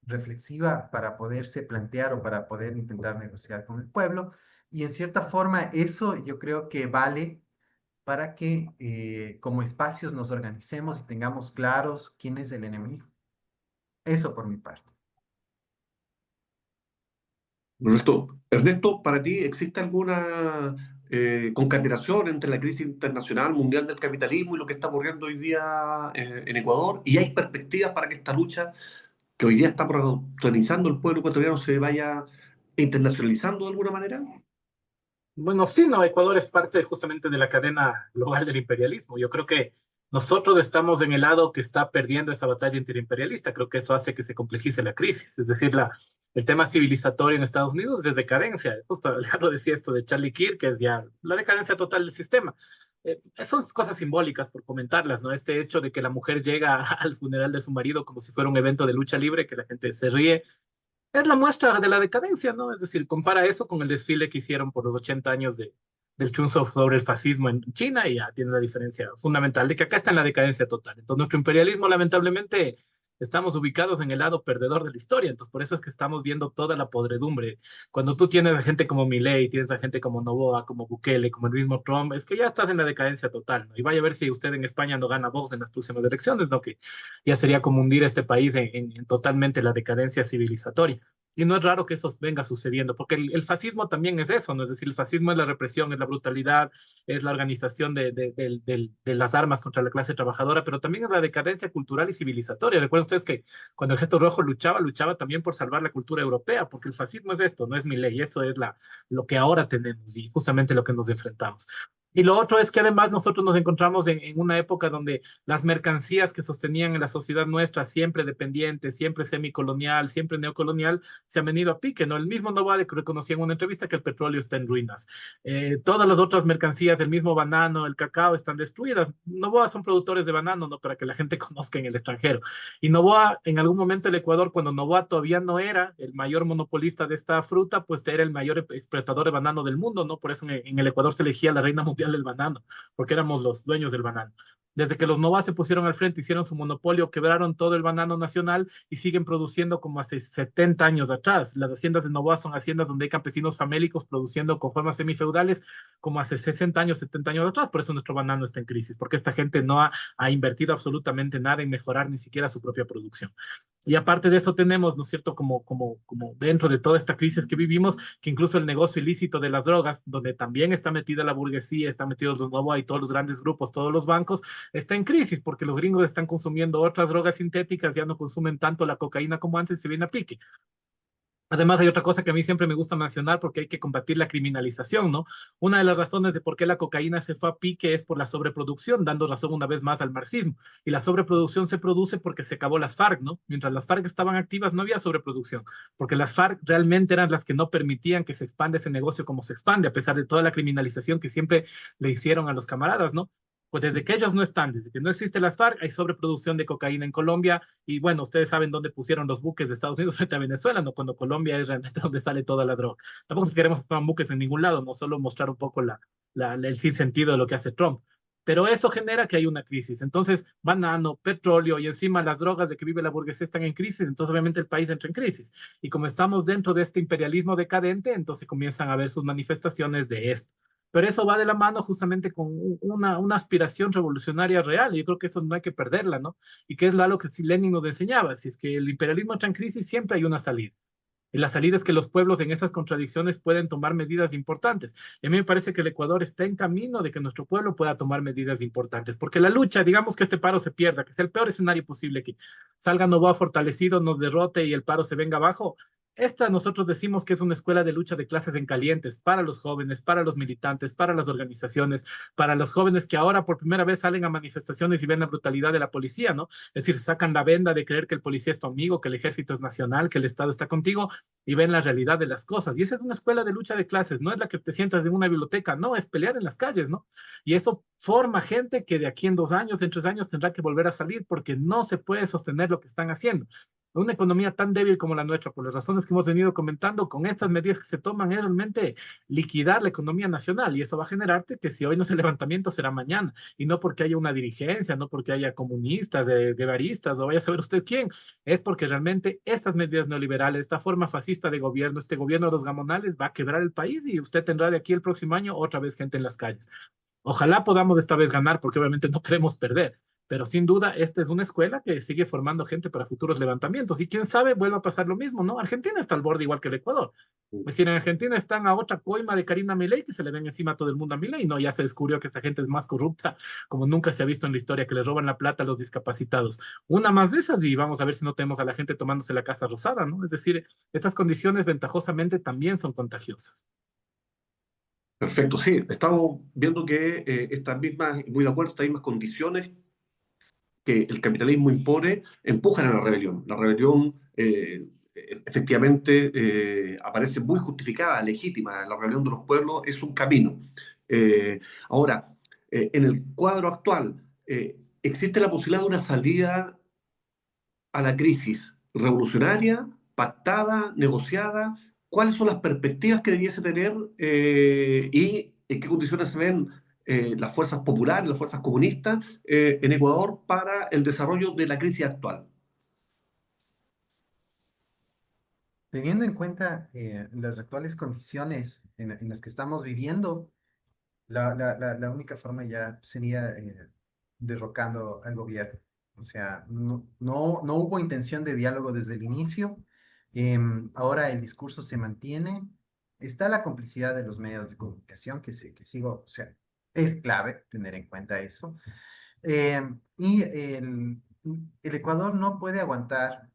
reflexiva para poderse plantear o para poder intentar negociar con el pueblo. Y en cierta forma eso yo creo que vale para que como espacios nos organicemos y tengamos claros quién es el enemigo. Eso por mi parte. Ernesto, ¿para ti existe alguna concatenación entre la crisis internacional mundial del capitalismo y lo que está ocurriendo hoy día en Ecuador? ¿Y hay perspectivas para que esta lucha que hoy día está protagonizando el pueblo ecuatoriano se vaya internacionalizando de alguna manera? Bueno, sí, no, Ecuador es parte justamente de la cadena global del imperialismo. Yo creo que nosotros estamos en el lado que está perdiendo esa batalla interimperialista. Creo que eso hace que se complejice la crisis. Es decir, el tema civilizatorio en Estados Unidos es decadencia. Justo Alejandro decía esto de Charlie Kirk, que es ya la decadencia total del sistema. Son cosas simbólicas por comentarlas, ¿no? Este hecho de que la mujer llega al funeral de su marido como si fuera un evento de lucha libre, que la gente se ríe, es la muestra de la decadencia, ¿no? Es decir, compara eso con el desfile que hicieron por los 80 años del Chunsoft sobre el fascismo en China y ya tiene la diferencia fundamental de que acá está en la decadencia total. Entonces, nuestro imperialismo, lamentablemente, estamos ubicados en el lado perdedor de la historia. Entonces, por eso es que estamos viendo toda la podredumbre. Cuando tú tienes a gente como Milei, tienes a gente como Noboa, como Bukele, como el mismo Trump, es que ya estás en la decadencia total, ¿no? Y vaya a ver si usted en España no gana Vox en las próximas elecciones, ¿no? Que ya sería como hundir este país en totalmente la decadencia civilizatoria. Y no es raro que eso venga sucediendo, porque el fascismo también es eso, ¿no? Es decir, el fascismo es la represión, es la brutalidad, es la organización de las armas contra la clase trabajadora, pero también es la decadencia cultural y civilizatoria. Recuerden ustedes que cuando el Ejército Rojo luchaba también por salvar la cultura europea, porque el fascismo es esto, no es mi ley, eso es lo que ahora tenemos y justamente lo que nos enfrentamos. Y lo otro es que además nosotros nos encontramos en una época donde las mercancías que sostenían en la sociedad nuestra, siempre dependiente, siempre semicolonial, siempre neocolonial, se han venido a pique, ¿no? El mismo Novoa reconocía en una entrevista que el petróleo está en ruinas. Todas las otras mercancías, el mismo banano, el cacao, están destruidas. Novoa son productores de banano, ¿no? Para que la gente conozca en el extranjero. Y Novoa, en algún momento el Ecuador, cuando Novoa todavía no era el mayor monopolista de esta fruta, pues era el mayor exportador de banano del mundo, ¿no? Por eso en el Ecuador se elegía la reina mundial del banano, porque éramos los dueños del banano. Desde que los Novas se pusieron al frente, hicieron su monopolio, quebraron todo el banano nacional y siguen produciendo como hace 70 años atrás. Las haciendas de Novoa son haciendas donde hay campesinos famélicos produciendo con formas semifeudales como hace 60 años, 70 años atrás. Por eso nuestro banano está en crisis, porque esta gente no ha invertido absolutamente nada en mejorar ni siquiera su propia producción. Y aparte de eso tenemos, ¿no es cierto?, como dentro de toda esta crisis que vivimos, que incluso el negocio ilícito de las drogas, donde también está metida la burguesía, están metidos los Novoa y todos los grandes grupos, todos los bancos, está en crisis porque los gringos están consumiendo otras drogas sintéticas, ya no consumen tanto la cocaína como antes y se viene a pique. Además, hay otra cosa que a mí siempre me gusta mencionar porque hay que combatir la criminalización, ¿no? Una de las razones de por qué la cocaína se fue a pique es por la sobreproducción, dando razón una vez más al marxismo. Y la sobreproducción se produce porque se acabó las FARC, ¿no? Mientras las FARC estaban activas no había sobreproducción, porque las FARC realmente eran las que no permitían que se expanda ese negocio como se expande, a pesar de toda la criminalización que siempre le hicieron a los camaradas, ¿no? Pues desde que ellos no están, desde que no existe las FARC, hay sobreproducción de cocaína en Colombia y bueno, ustedes saben dónde pusieron los buques de Estados Unidos frente a Venezuela, ¿no? Cuando Colombia es realmente donde sale toda la droga. Tampoco si queremos poner buques en ningún lado, no solo mostrar un poco el sinsentido de lo que hace Trump. Pero eso genera que hay una crisis. Entonces, banano, petróleo y encima las drogas de que vive la burguesía están en crisis, entonces obviamente el país entra en crisis. Y como estamos dentro de este imperialismo decadente, entonces comienzan a ver sus manifestaciones de esto. Pero eso va de la mano justamente con una aspiración revolucionaria real, y yo creo que eso no hay que perderla, ¿no? Y que es lo que Lenin nos enseñaba, si es que el imperialismo entra en crisis, siempre hay una salida. Y la salida es que los pueblos en esas contradicciones pueden tomar medidas importantes. Y a mí me parece que el Ecuador está en camino de que nuestro pueblo pueda tomar medidas importantes, porque la lucha, digamos que este paro se pierda, que es el peor escenario posible, que salga Novoa fortalecido, nos derrote y el paro se venga abajo. Esta nosotros decimos que es una escuela de lucha de clases en calientes para los jóvenes, para los militantes, para las organizaciones, para los jóvenes que ahora por primera vez salen a manifestaciones y ven la brutalidad de la policía, ¿no? Es decir, sacan la venda de creer que el policía es tu amigo, que el ejército es nacional, que el Estado está contigo y ven la realidad de las cosas. Y esa es una escuela de lucha de clases, no es la que te sientas en una biblioteca, no, es pelear en las calles, ¿no? Y eso forma gente que de aquí en 2 años, en 3 años, tendrá que volver a salir porque no se puede sostener lo que están haciendo. Una economía tan débil como la nuestra, por las razones que hemos venido comentando, con estas medidas que se toman, es realmente liquidar la economía nacional. Y eso va a generarte que si hoy no es el levantamiento, será mañana. Y no porque haya una dirigencia, no porque haya comunistas, guevaristas, o vaya a saber usted quién, es porque realmente estas medidas neoliberales, esta forma fascista de gobierno, este gobierno de los gamonales, va a quebrar el país y usted tendrá de aquí el próximo año otra vez gente en las calles. Ojalá podamos esta vez ganar, porque obviamente no queremos perder, pero sin duda esta es una escuela que sigue formando gente para futuros levantamientos y quién sabe vuelva a pasar lo mismo, ¿no? Argentina está al borde igual que el Ecuador. Es decir, en Argentina están a otra coima de Karina Milei que se le ven encima a todo el mundo a Milei, ¿no? Ya se descubrió que esta gente es más corrupta como nunca se ha visto en la historia, que le roban la plata a los discapacitados. Una más de esas y vamos a ver si no tenemos a la gente tomándose la casa rosada, ¿no? Es decir, estas condiciones ventajosamente también son contagiosas. Perfecto, sí, estamos viendo que estas mismas, muy de acuerdo, estas mismas condiciones que el capitalismo impone empujan a la rebelión. La rebelión efectivamente aparece muy justificada, legítima. La rebelión de los pueblos es un camino. Ahora, en el cuadro actual, ¿existe la posibilidad de una salida a la crisis revolucionaria, pactada, negociada? ¿Cuáles son las perspectivas que debiese tener y en qué condiciones se ven las fuerzas populares, las fuerzas comunistas en Ecuador para el desarrollo de la crisis actual? Teniendo en cuenta las actuales condiciones en las que estamos viviendo, la única forma ya sería derrocando al gobierno. O sea, no hubo intención de diálogo desde el inicio. Ahora el discurso se mantiene. Está la complicidad de los medios de comunicación, que sigo, o sea, es clave tener en cuenta eso. Y el Ecuador no puede aguantar.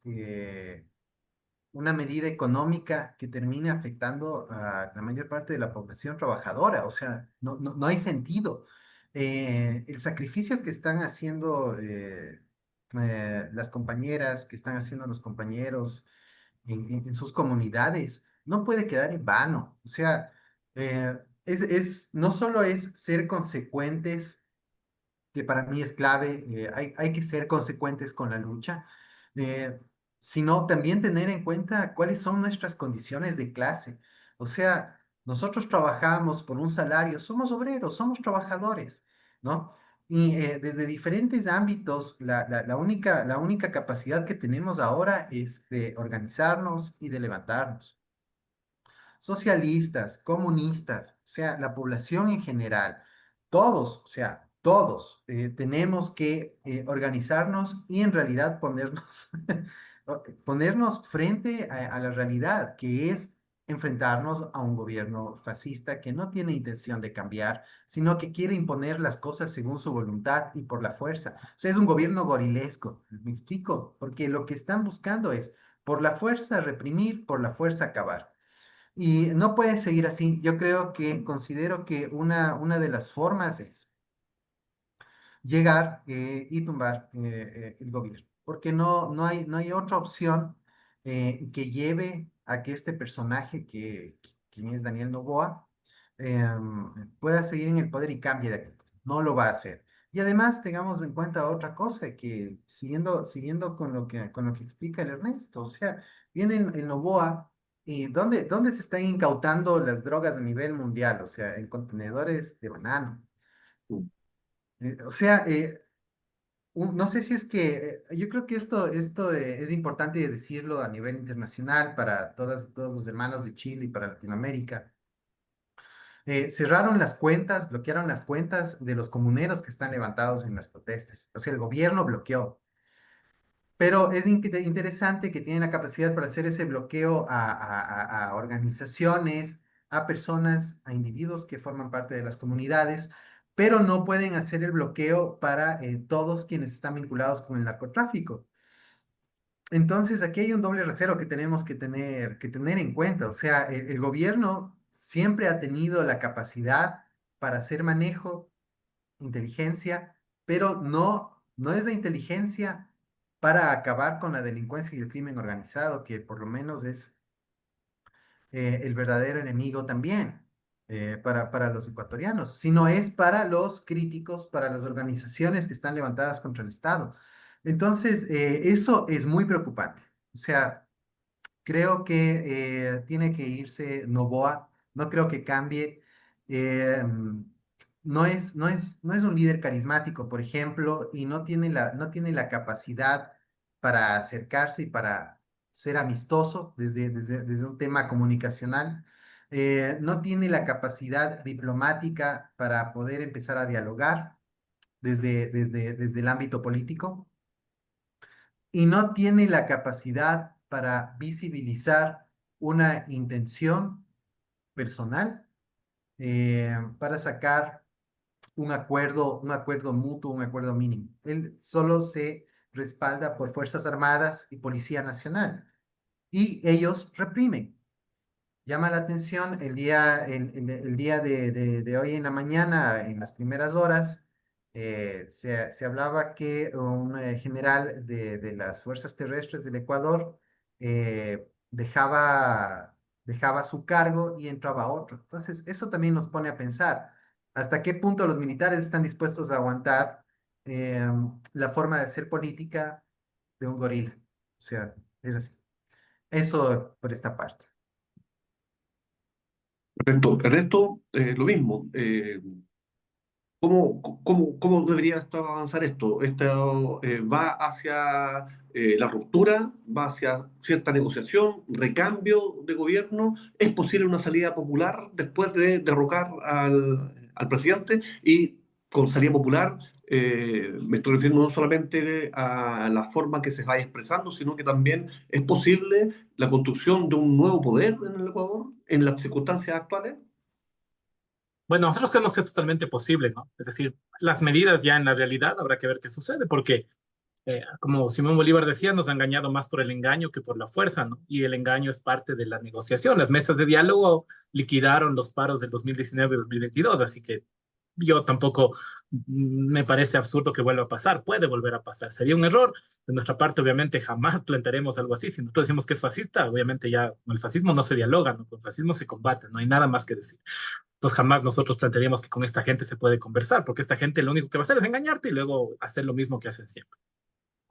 una medida económica que termine afectando a la mayor parte de la población trabajadora. O sea, no hay sentido. El sacrificio que están haciendo las compañeras, que están haciendo los compañeros en sus comunidades, no puede quedar en vano. O sea, no solo es ser consecuentes, que para mí es clave, hay que ser consecuentes con la lucha, eh, sino también tener en cuenta cuáles son nuestras condiciones de clase. O sea, nosotros trabajamos por un salario, somos obreros, somos trabajadores, ¿no? Y desde diferentes ámbitos, la única capacidad que tenemos ahora es de organizarnos y de levantarnos. Socialistas, comunistas, o sea, la población en general, todos, o sea, todos tenemos que organizarnos y en realidad ponernos, ponernos frente a la realidad, que es enfrentarnos a un gobierno fascista que no tiene intención de cambiar, sino que quiere imponer las cosas según su voluntad y por la fuerza. O sea, es un gobierno gorilesco, ¿me explico? Porque lo que están buscando es por la fuerza reprimir, por la fuerza acabar. Y no puede seguir así. Yo creo que considero que una de las formas es llegar y tumbar el gobierno, porque no hay otra opción que lleve a que este personaje, quien es Daniel Noboa, pueda seguir en el poder y cambie de actitud. No lo va a hacer. Y además tengamos en cuenta otra cosa, que siguiendo con lo que explica el Ernesto, o sea, viene el Noboa. ¿Y dónde se están incautando las drogas a nivel mundial? O sea, en contenedores de banano. O sea, no sé si es que, yo creo que esto es importante decirlo a nivel internacional para todos los hermanos de Chile y para Latinoamérica. Cerraron las cuentas, bloquearon las cuentas de los comuneros que están levantados en las protestas. O sea, el gobierno bloqueó. Pero es interesante que tienen la capacidad para hacer ese bloqueo a organizaciones, a personas, a individuos que forman parte de las comunidades, pero no pueden hacer el bloqueo para todos quienes están vinculados con el narcotráfico. Entonces, aquí hay un doble rasero que tenemos que tener en cuenta. O sea, el gobierno siempre ha tenido la capacidad para hacer manejo, inteligencia, pero no es la inteligencia para acabar con la delincuencia y el crimen organizado, que por lo menos es el verdadero enemigo también para los ecuatorianos, sino es para los críticos, para las organizaciones que están levantadas contra el Estado. Entonces, eso es muy preocupante. O sea, creo que tiene que irse Noboa, no creo que cambie. No es un líder carismático, por ejemplo, y no tiene la capacidad para acercarse y para ser amistoso desde un tema comunicacional. No tiene la capacidad diplomática para poder empezar a dialogar desde el ámbito político y no tiene la capacidad para visibilizar una intención personal para sacar un acuerdo mutuo, un acuerdo mínimo. Él solo se respalda por Fuerzas Armadas y Policía Nacional y ellos reprimen. Llama la atención el día de hoy en la mañana, en las primeras horas, se hablaba que un general de las fuerzas terrestres del Ecuador dejaba su cargo y entraba otro. Entonces, eso también nos pone a pensar hasta qué punto los militares están dispuestos a aguantar eh, la forma de hacer política de un gorila. O sea, es así. Eso por esta parte. Perfecto. Ernesto, lo mismo. ¿Cómo debería avanzar esto? ¿Esto va hacia la ruptura? ¿Va hacia cierta negociación, recambio de gobierno? ¿Es posible una salida popular después de derrocar al presidente? Y con salida popular me estoy refiriendo no solamente a la forma que se vaya expresando, sino que también es posible la construcción de un nuevo poder en el Ecuador en las circunstancias actuales. Bueno, nosotros creemos que es totalmente posible, ¿no? Es decir, las medidas ya en la realidad habrá que ver qué sucede, porque como Simón Bolívar decía, nos ha engañado más por el engaño que por la fuerza, ¿no? Y el engaño es parte de la negociación. Las mesas de diálogo liquidaron los paros del 2019 y 2022, así que yo tampoco me parece absurdo que vuelva a pasar. Puede volver a pasar. Sería un error. De nuestra parte, obviamente, jamás plantearemos algo así. Si nosotros decimos que es fascista, obviamente ya con el fascismo no se dialoga, ¿no? Con el fascismo se combate, no hay nada más que decir. Entonces jamás nosotros plantearíamos que con esta gente se puede conversar, porque esta gente lo único que va a hacer es engañarte y luego hacer lo mismo que hacen siempre.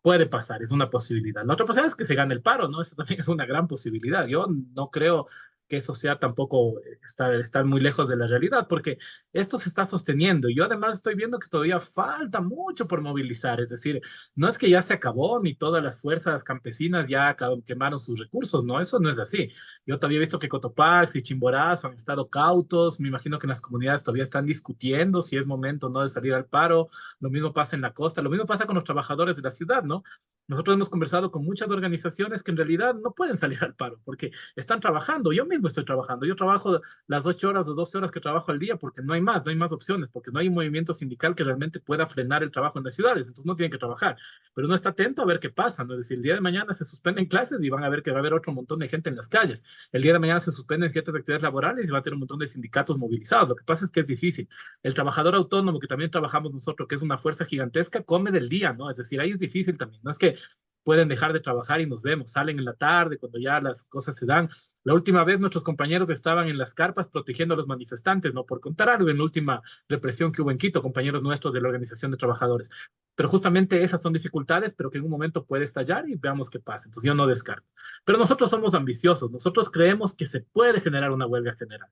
Puede pasar, es una posibilidad. La otra posibilidad es que se gane el paro, ¿no? Eso también es una gran posibilidad. Yo no creo que eso sea tampoco estar muy lejos de la realidad, porque esto se está sosteniendo. Y yo además estoy viendo que todavía falta mucho por movilizar, es decir, no es que ya se acabó ni todas las fuerzas campesinas ya quemaron sus recursos, no, eso no es así. Yo todavía he visto que Cotopaxi y Chimborazo han estado cautos, me imagino que en las comunidades todavía están discutiendo si es momento o no de salir al paro, lo mismo pasa en la costa, lo mismo pasa con los trabajadores de la ciudad, ¿no? Nosotros hemos conversado con muchas organizaciones que en realidad no pueden salir al paro porque están trabajando. Yo mismo estoy trabajando. Yo trabajo las 8 horas o 12 horas que trabajo al día porque no hay más opciones, porque no hay un movimiento sindical que realmente pueda frenar el trabajo en las ciudades. Entonces no tienen que trabajar. Pero uno está atento a ver qué pasa, ¿no? Es decir, el día de mañana se suspenden clases y van a ver que va a haber otro montón de gente en las calles. El día de mañana se suspenden ciertas actividades laborales y va a tener un montón de sindicatos movilizados. Lo que pasa es que es difícil. El trabajador autónomo, que también trabajamos nosotros, que es una fuerza gigantesca, come del día, ¿no? Es decir, ahí es difícil también. No es que pueden dejar de trabajar y nos vemos, salen en la tarde cuando ya las cosas se dan. La última vez nuestros compañeros estaban en las carpas protegiendo a los manifestantes, no por contar algo en la última represión que hubo en Quito, compañeros nuestros de la Organización de Trabajadores. Pero justamente esas son dificultades, pero que en un momento puede estallar y veamos qué pasa. Entonces yo no descarto. Pero nosotros somos ambiciosos, nosotros creemos que se puede generar una huelga general.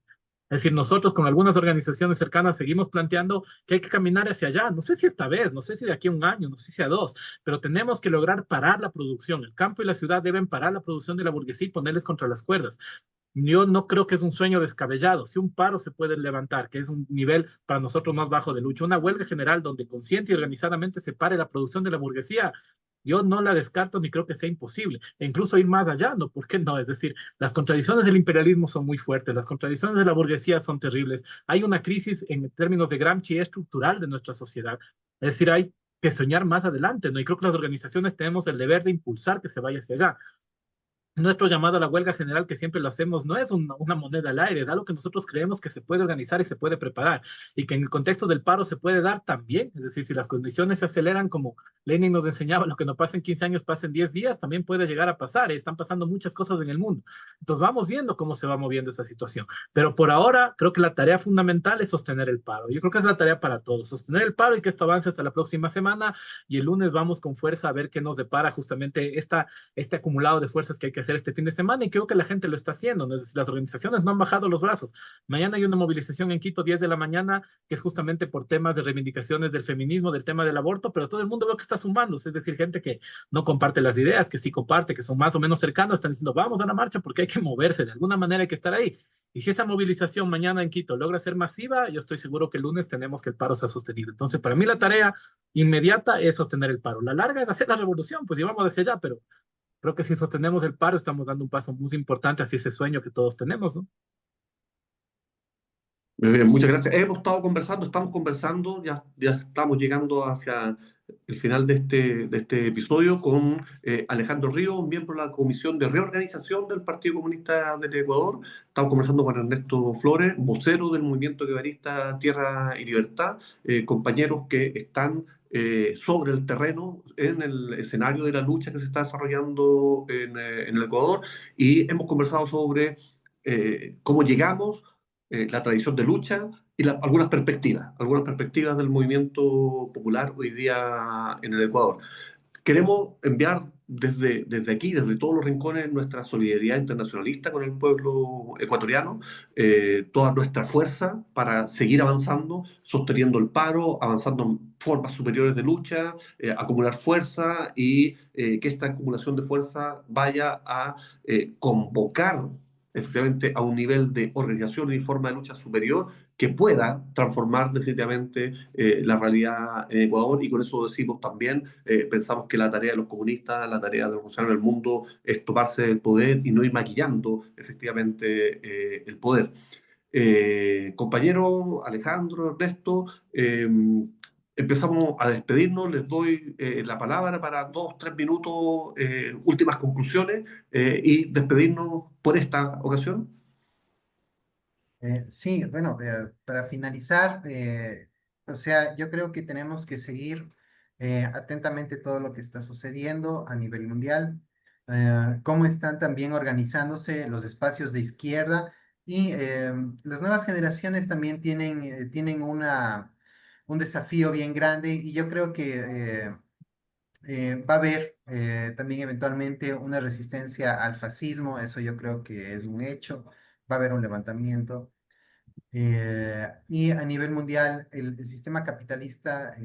Es decir, nosotros con algunas organizaciones cercanas seguimos planteando que hay que caminar hacia allá. No sé si esta vez, no sé si de aquí a un año, no sé si a dos, pero tenemos que lograr parar la producción. El campo y la ciudad deben parar la producción de la burguesía y ponerles contra las cuerdas. Yo no creo que es un sueño descabellado. Si un paro se puede levantar, que es un nivel para nosotros más bajo de lucha, una huelga general donde consciente y organizadamente se pare la producción de la burguesía, yo no la descarto ni creo que sea imposible. E incluso ir más allá, ¿no? ¿Por qué no? Es decir, las contradicciones del imperialismo son muy fuertes, las contradicciones de la burguesía son terribles. Hay una crisis en términos de Gramsci estructural de nuestra sociedad. Es decir, hay que soñar más adelante, ¿no? Y creo que las organizaciones tenemos el deber de impulsar que se vaya hacia allá. Nuestro llamado a la huelga general, que siempre lo hacemos, no es una moneda al aire, es algo que nosotros creemos que se puede organizar y se puede preparar, y que en el contexto del paro se puede dar también. Es decir, si las condiciones se aceleran, como Lenin nos enseñaba, lo que no pasa en 15 años pasa en 10 días, también puede llegar a pasar. Están pasando muchas cosas en el mundo. Entonces vamos viendo cómo se va moviendo esa situación. Pero por ahora, creo que la tarea fundamental es sostener el paro. Yo creo que es la tarea para todos, sostener el paro y que esto avance hasta la próxima semana. Y el lunes vamos con fuerza a ver qué nos depara justamente este acumulado de fuerzas que hay que hacer este fin de semana, y creo que la gente lo está haciendo, ¿no? Es decir, las organizaciones no han bajado los brazos. Mañana hay una movilización en Quito, 10 de la mañana, que es justamente por temas de reivindicaciones del feminismo, del tema del aborto, pero todo el mundo veo que está sumándose, es decir, gente que no comparte las ideas, que sí comparte, que son más o menos cercanos, están diciendo, vamos a la marcha porque hay que moverse, de alguna manera hay que estar ahí. Y si esa movilización mañana en Quito logra ser masiva, yo estoy seguro que el lunes tenemos que el paro sea sostenido. Entonces, para mí la tarea inmediata es sostener el paro. La larga es hacer la revolución, pues llevamos hacia allá, pero creo que si sostenemos el paro estamos dando un paso muy importante hacia ese sueño que todos tenemos, ¿no? Muy bien, muchas gracias. Hemos estado conversando, estamos conversando, ya estamos llegando hacia el final de este episodio con Alejandro Ríos, miembro de la Comisión de Reorganización del Partido Comunista del Ecuador. Estamos conversando con Ernesto Flores, vocero del Movimiento Guevarista Tierra y Libertad, compañeros que están sobre el terreno, en el escenario de la lucha que se está desarrollando en el Ecuador, y hemos conversado sobre cómo llegamos, la tradición de lucha y algunas perspectivas del movimiento popular hoy día en el Ecuador. Queremos enviar desde aquí, desde todos los rincones, nuestra solidaridad internacionalista con el pueblo ecuatoriano, toda nuestra fuerza para seguir avanzando, sosteniendo el paro, avanzando en formas superiores de lucha, acumular fuerza y que esta acumulación de fuerza vaya a convocar efectivamente a un nivel de organización y forma de lucha superior que pueda transformar definitivamente la realidad en Ecuador. Y con eso decimos también, pensamos que la tarea de los comunistas, la tarea de los revolucionarios del mundo es tomarse el poder y no ir maquillando efectivamente el poder. Compañero Alejandro, Ernesto, empezamos a despedirnos. Les doy la palabra para 2, 3 minutos, últimas conclusiones y despedirnos por esta ocasión. Sí, bueno, para finalizar, o sea, yo creo que tenemos que seguir atentamente todo lo que está sucediendo a nivel mundial, cómo están también organizándose los espacios de izquierda y las nuevas generaciones también tienen un desafío bien grande y yo creo que va a haber también eventualmente una resistencia al fascismo, eso yo creo que es un hecho, va a haber un levantamiento. Y a nivel mundial, el sistema capitalista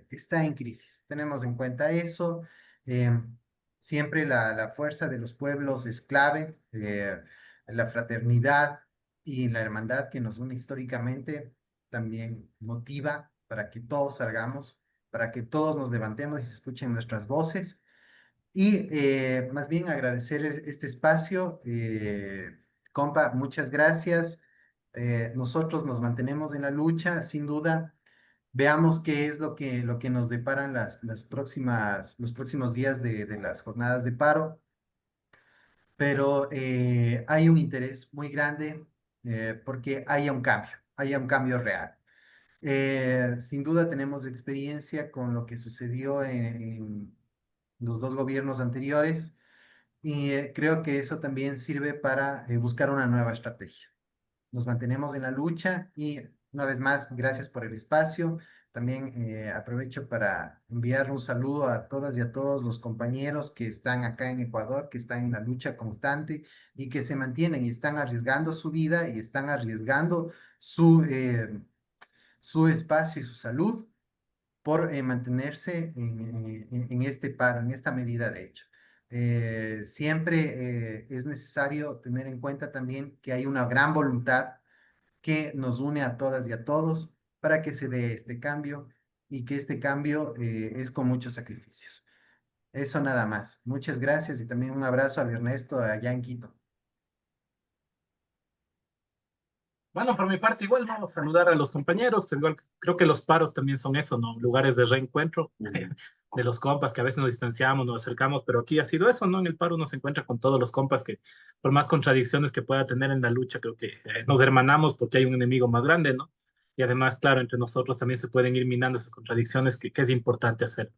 está en crisis. Tenemos en cuenta eso. eh, Siempre la fuerza de los pueblos es clave. La fraternidad y la hermandad que nos une históricamente también motiva para que todos salgamos, para que todos nos levantemos y se escuchen nuestras voces. Y más bien agradecer este espacio. Compa, muchas gracias. Nosotros nos mantenemos en la lucha, sin duda. Veamos qué es lo que nos deparan los próximos días de las jornadas de paro. Pero hay un interés muy grande porque haya un cambio real. Sin duda tenemos experiencia con lo que sucedió en los dos gobiernos anteriores y creo que eso también sirve para buscar una nueva estrategia. Nos mantenemos en la lucha y una vez más, gracias por el espacio. También aprovecho para enviar un saludo a todas y a todos los compañeros que están acá en Ecuador, que están en la lucha constante y que se mantienen y están arriesgando su vida y están arriesgando su espacio y su salud por mantenerse en este paro, en esta medida de hecho. Siempre es necesario tener en cuenta también que hay una gran voluntad que nos une a todas y a todos para que se dé este cambio y que este cambio es con muchos sacrificios. Eso nada más. Muchas gracias y también un abrazo a Ernesto allá en Quito. Bueno, por mi parte, igual vamos a saludar a los compañeros. Igual creo que los paros también son eso, ¿no? Lugares de reencuentro de los compas que a veces nos distanciamos, nos acercamos, pero aquí ha sido eso, ¿no? En el paro uno se encuentra con todos los compas que, por más contradicciones que pueda tener en la lucha, creo que nos hermanamos porque hay un enemigo más grande, ¿no? Y además, claro, entre nosotros también se pueden ir minando esas contradicciones que es importante hacer.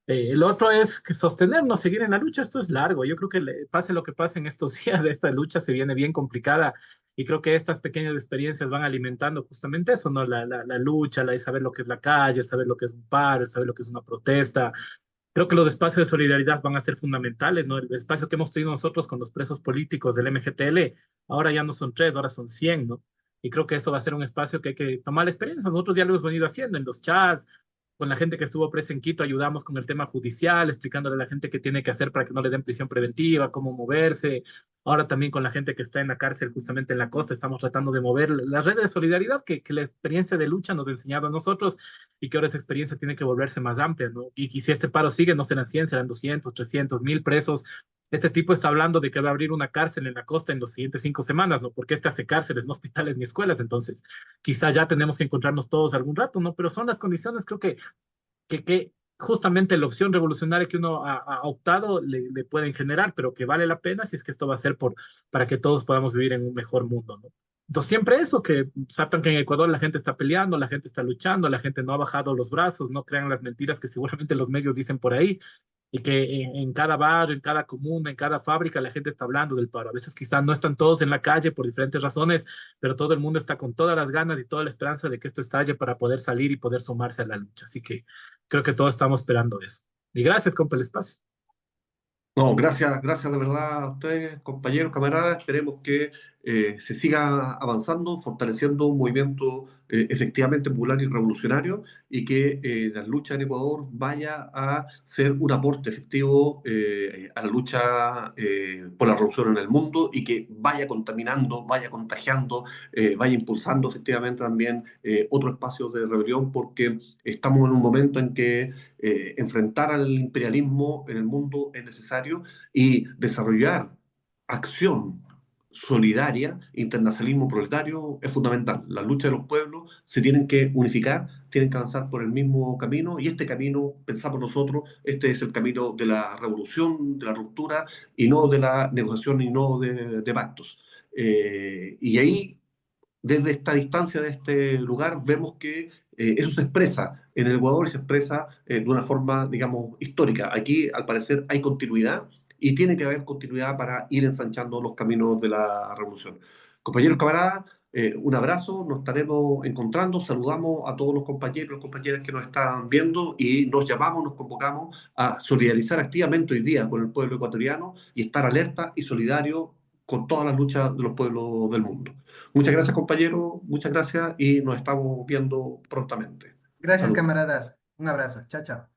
El otro es que sostenernos, seguir en la lucha. Esto es largo. Yo creo que pase lo que pase en estos días, esta lucha se viene bien complicada y creo que estas pequeñas experiencias van alimentando justamente eso, ¿no? La lucha, la de saber lo que es la calle, saber lo que es un paro, saber lo que es una protesta. Creo que los espacios de solidaridad van a ser fundamentales, ¿no? El espacio que hemos tenido nosotros con los presos políticos del MGTL, ahora ya no son 3, ahora son 100, ¿no? Y creo que eso va a ser un espacio que hay que tomar la experiencia. Nosotros ya lo hemos venido haciendo en los chats, con la gente que estuvo presa en Quito, ayudamos con el tema judicial, explicándole a la gente qué tiene que hacer para que no le den prisión preventiva, cómo moverse. Ahora también con la gente que está en la cárcel, justamente en la costa, estamos tratando de mover las redes de solidaridad que la experiencia de lucha nos ha enseñado a nosotros y que ahora esa experiencia tiene que volverse más amplia, ¿no? Y si este paro sigue, no serán 100, serán 200, 300, 1000 presos. Este tipo está hablando de que va a abrir una cárcel en la costa en las siguientes 5 semanas, ¿no? Porque este hace cárceles, no hospitales ni escuelas, entonces quizá ya tenemos que encontrarnos todos algún rato, ¿no? Pero son las condiciones, creo que justamente la opción revolucionaria que uno ha optado le pueden generar, pero que vale la pena si es que esto va a ser para que todos podamos vivir en un mejor mundo, ¿no? Entonces, siempre eso, que sepan que en Ecuador la gente está peleando, la gente está luchando, la gente no ha bajado los brazos, no crean las mentiras que seguramente los medios dicen por ahí, y que en cada barrio, en cada comuna, en cada fábrica, la gente está hablando del paro. A veces quizás no están todos en la calle por diferentes razones, pero todo el mundo está con todas las ganas y toda la esperanza de que esto estalle para poder salir y poder sumarse a la lucha. Así que creo que todos estamos esperando eso. Y gracias, compa, el espacio. No, gracias, gracias de verdad a ustedes, compañeros, camaradas. Esperemos que se siga avanzando, fortaleciendo un movimiento efectivamente popular y revolucionario y que la lucha en Ecuador vaya a ser un aporte efectivo a la lucha por la revolución en el mundo y que vaya contaminando, vaya contagiando, vaya impulsando efectivamente también otros espacios de rebelión porque estamos en un momento en que enfrentar al imperialismo en el mundo es necesario y desarrollar acción solidaria, internacionalismo proletario es fundamental. La lucha de los pueblos se tienen que unificar, tienen que avanzar por el mismo camino y este camino, pensamos nosotros, este es el camino de la revolución, de la ruptura y no de la negociación y no de pactos. Y ahí desde esta distancia, de este lugar, vemos que eso se expresa en el Ecuador y se expresa de una forma, digamos, histórica. Aquí, al parecer, hay continuidad y tiene que haber continuidad para ir ensanchando los caminos de la revolución. Compañeros, camaradas, un abrazo, nos estaremos encontrando, saludamos a todos los compañeros y compañeras que nos están viendo y nos llamamos, nos convocamos a solidarizar activamente hoy día con el pueblo ecuatoriano y estar alerta y solidario con todas las luchas de los pueblos del mundo. Muchas gracias, compañero, muchas gracias y nos estamos viendo prontamente. Gracias, Saludos. camaradas. Un abrazo. Chao, chao.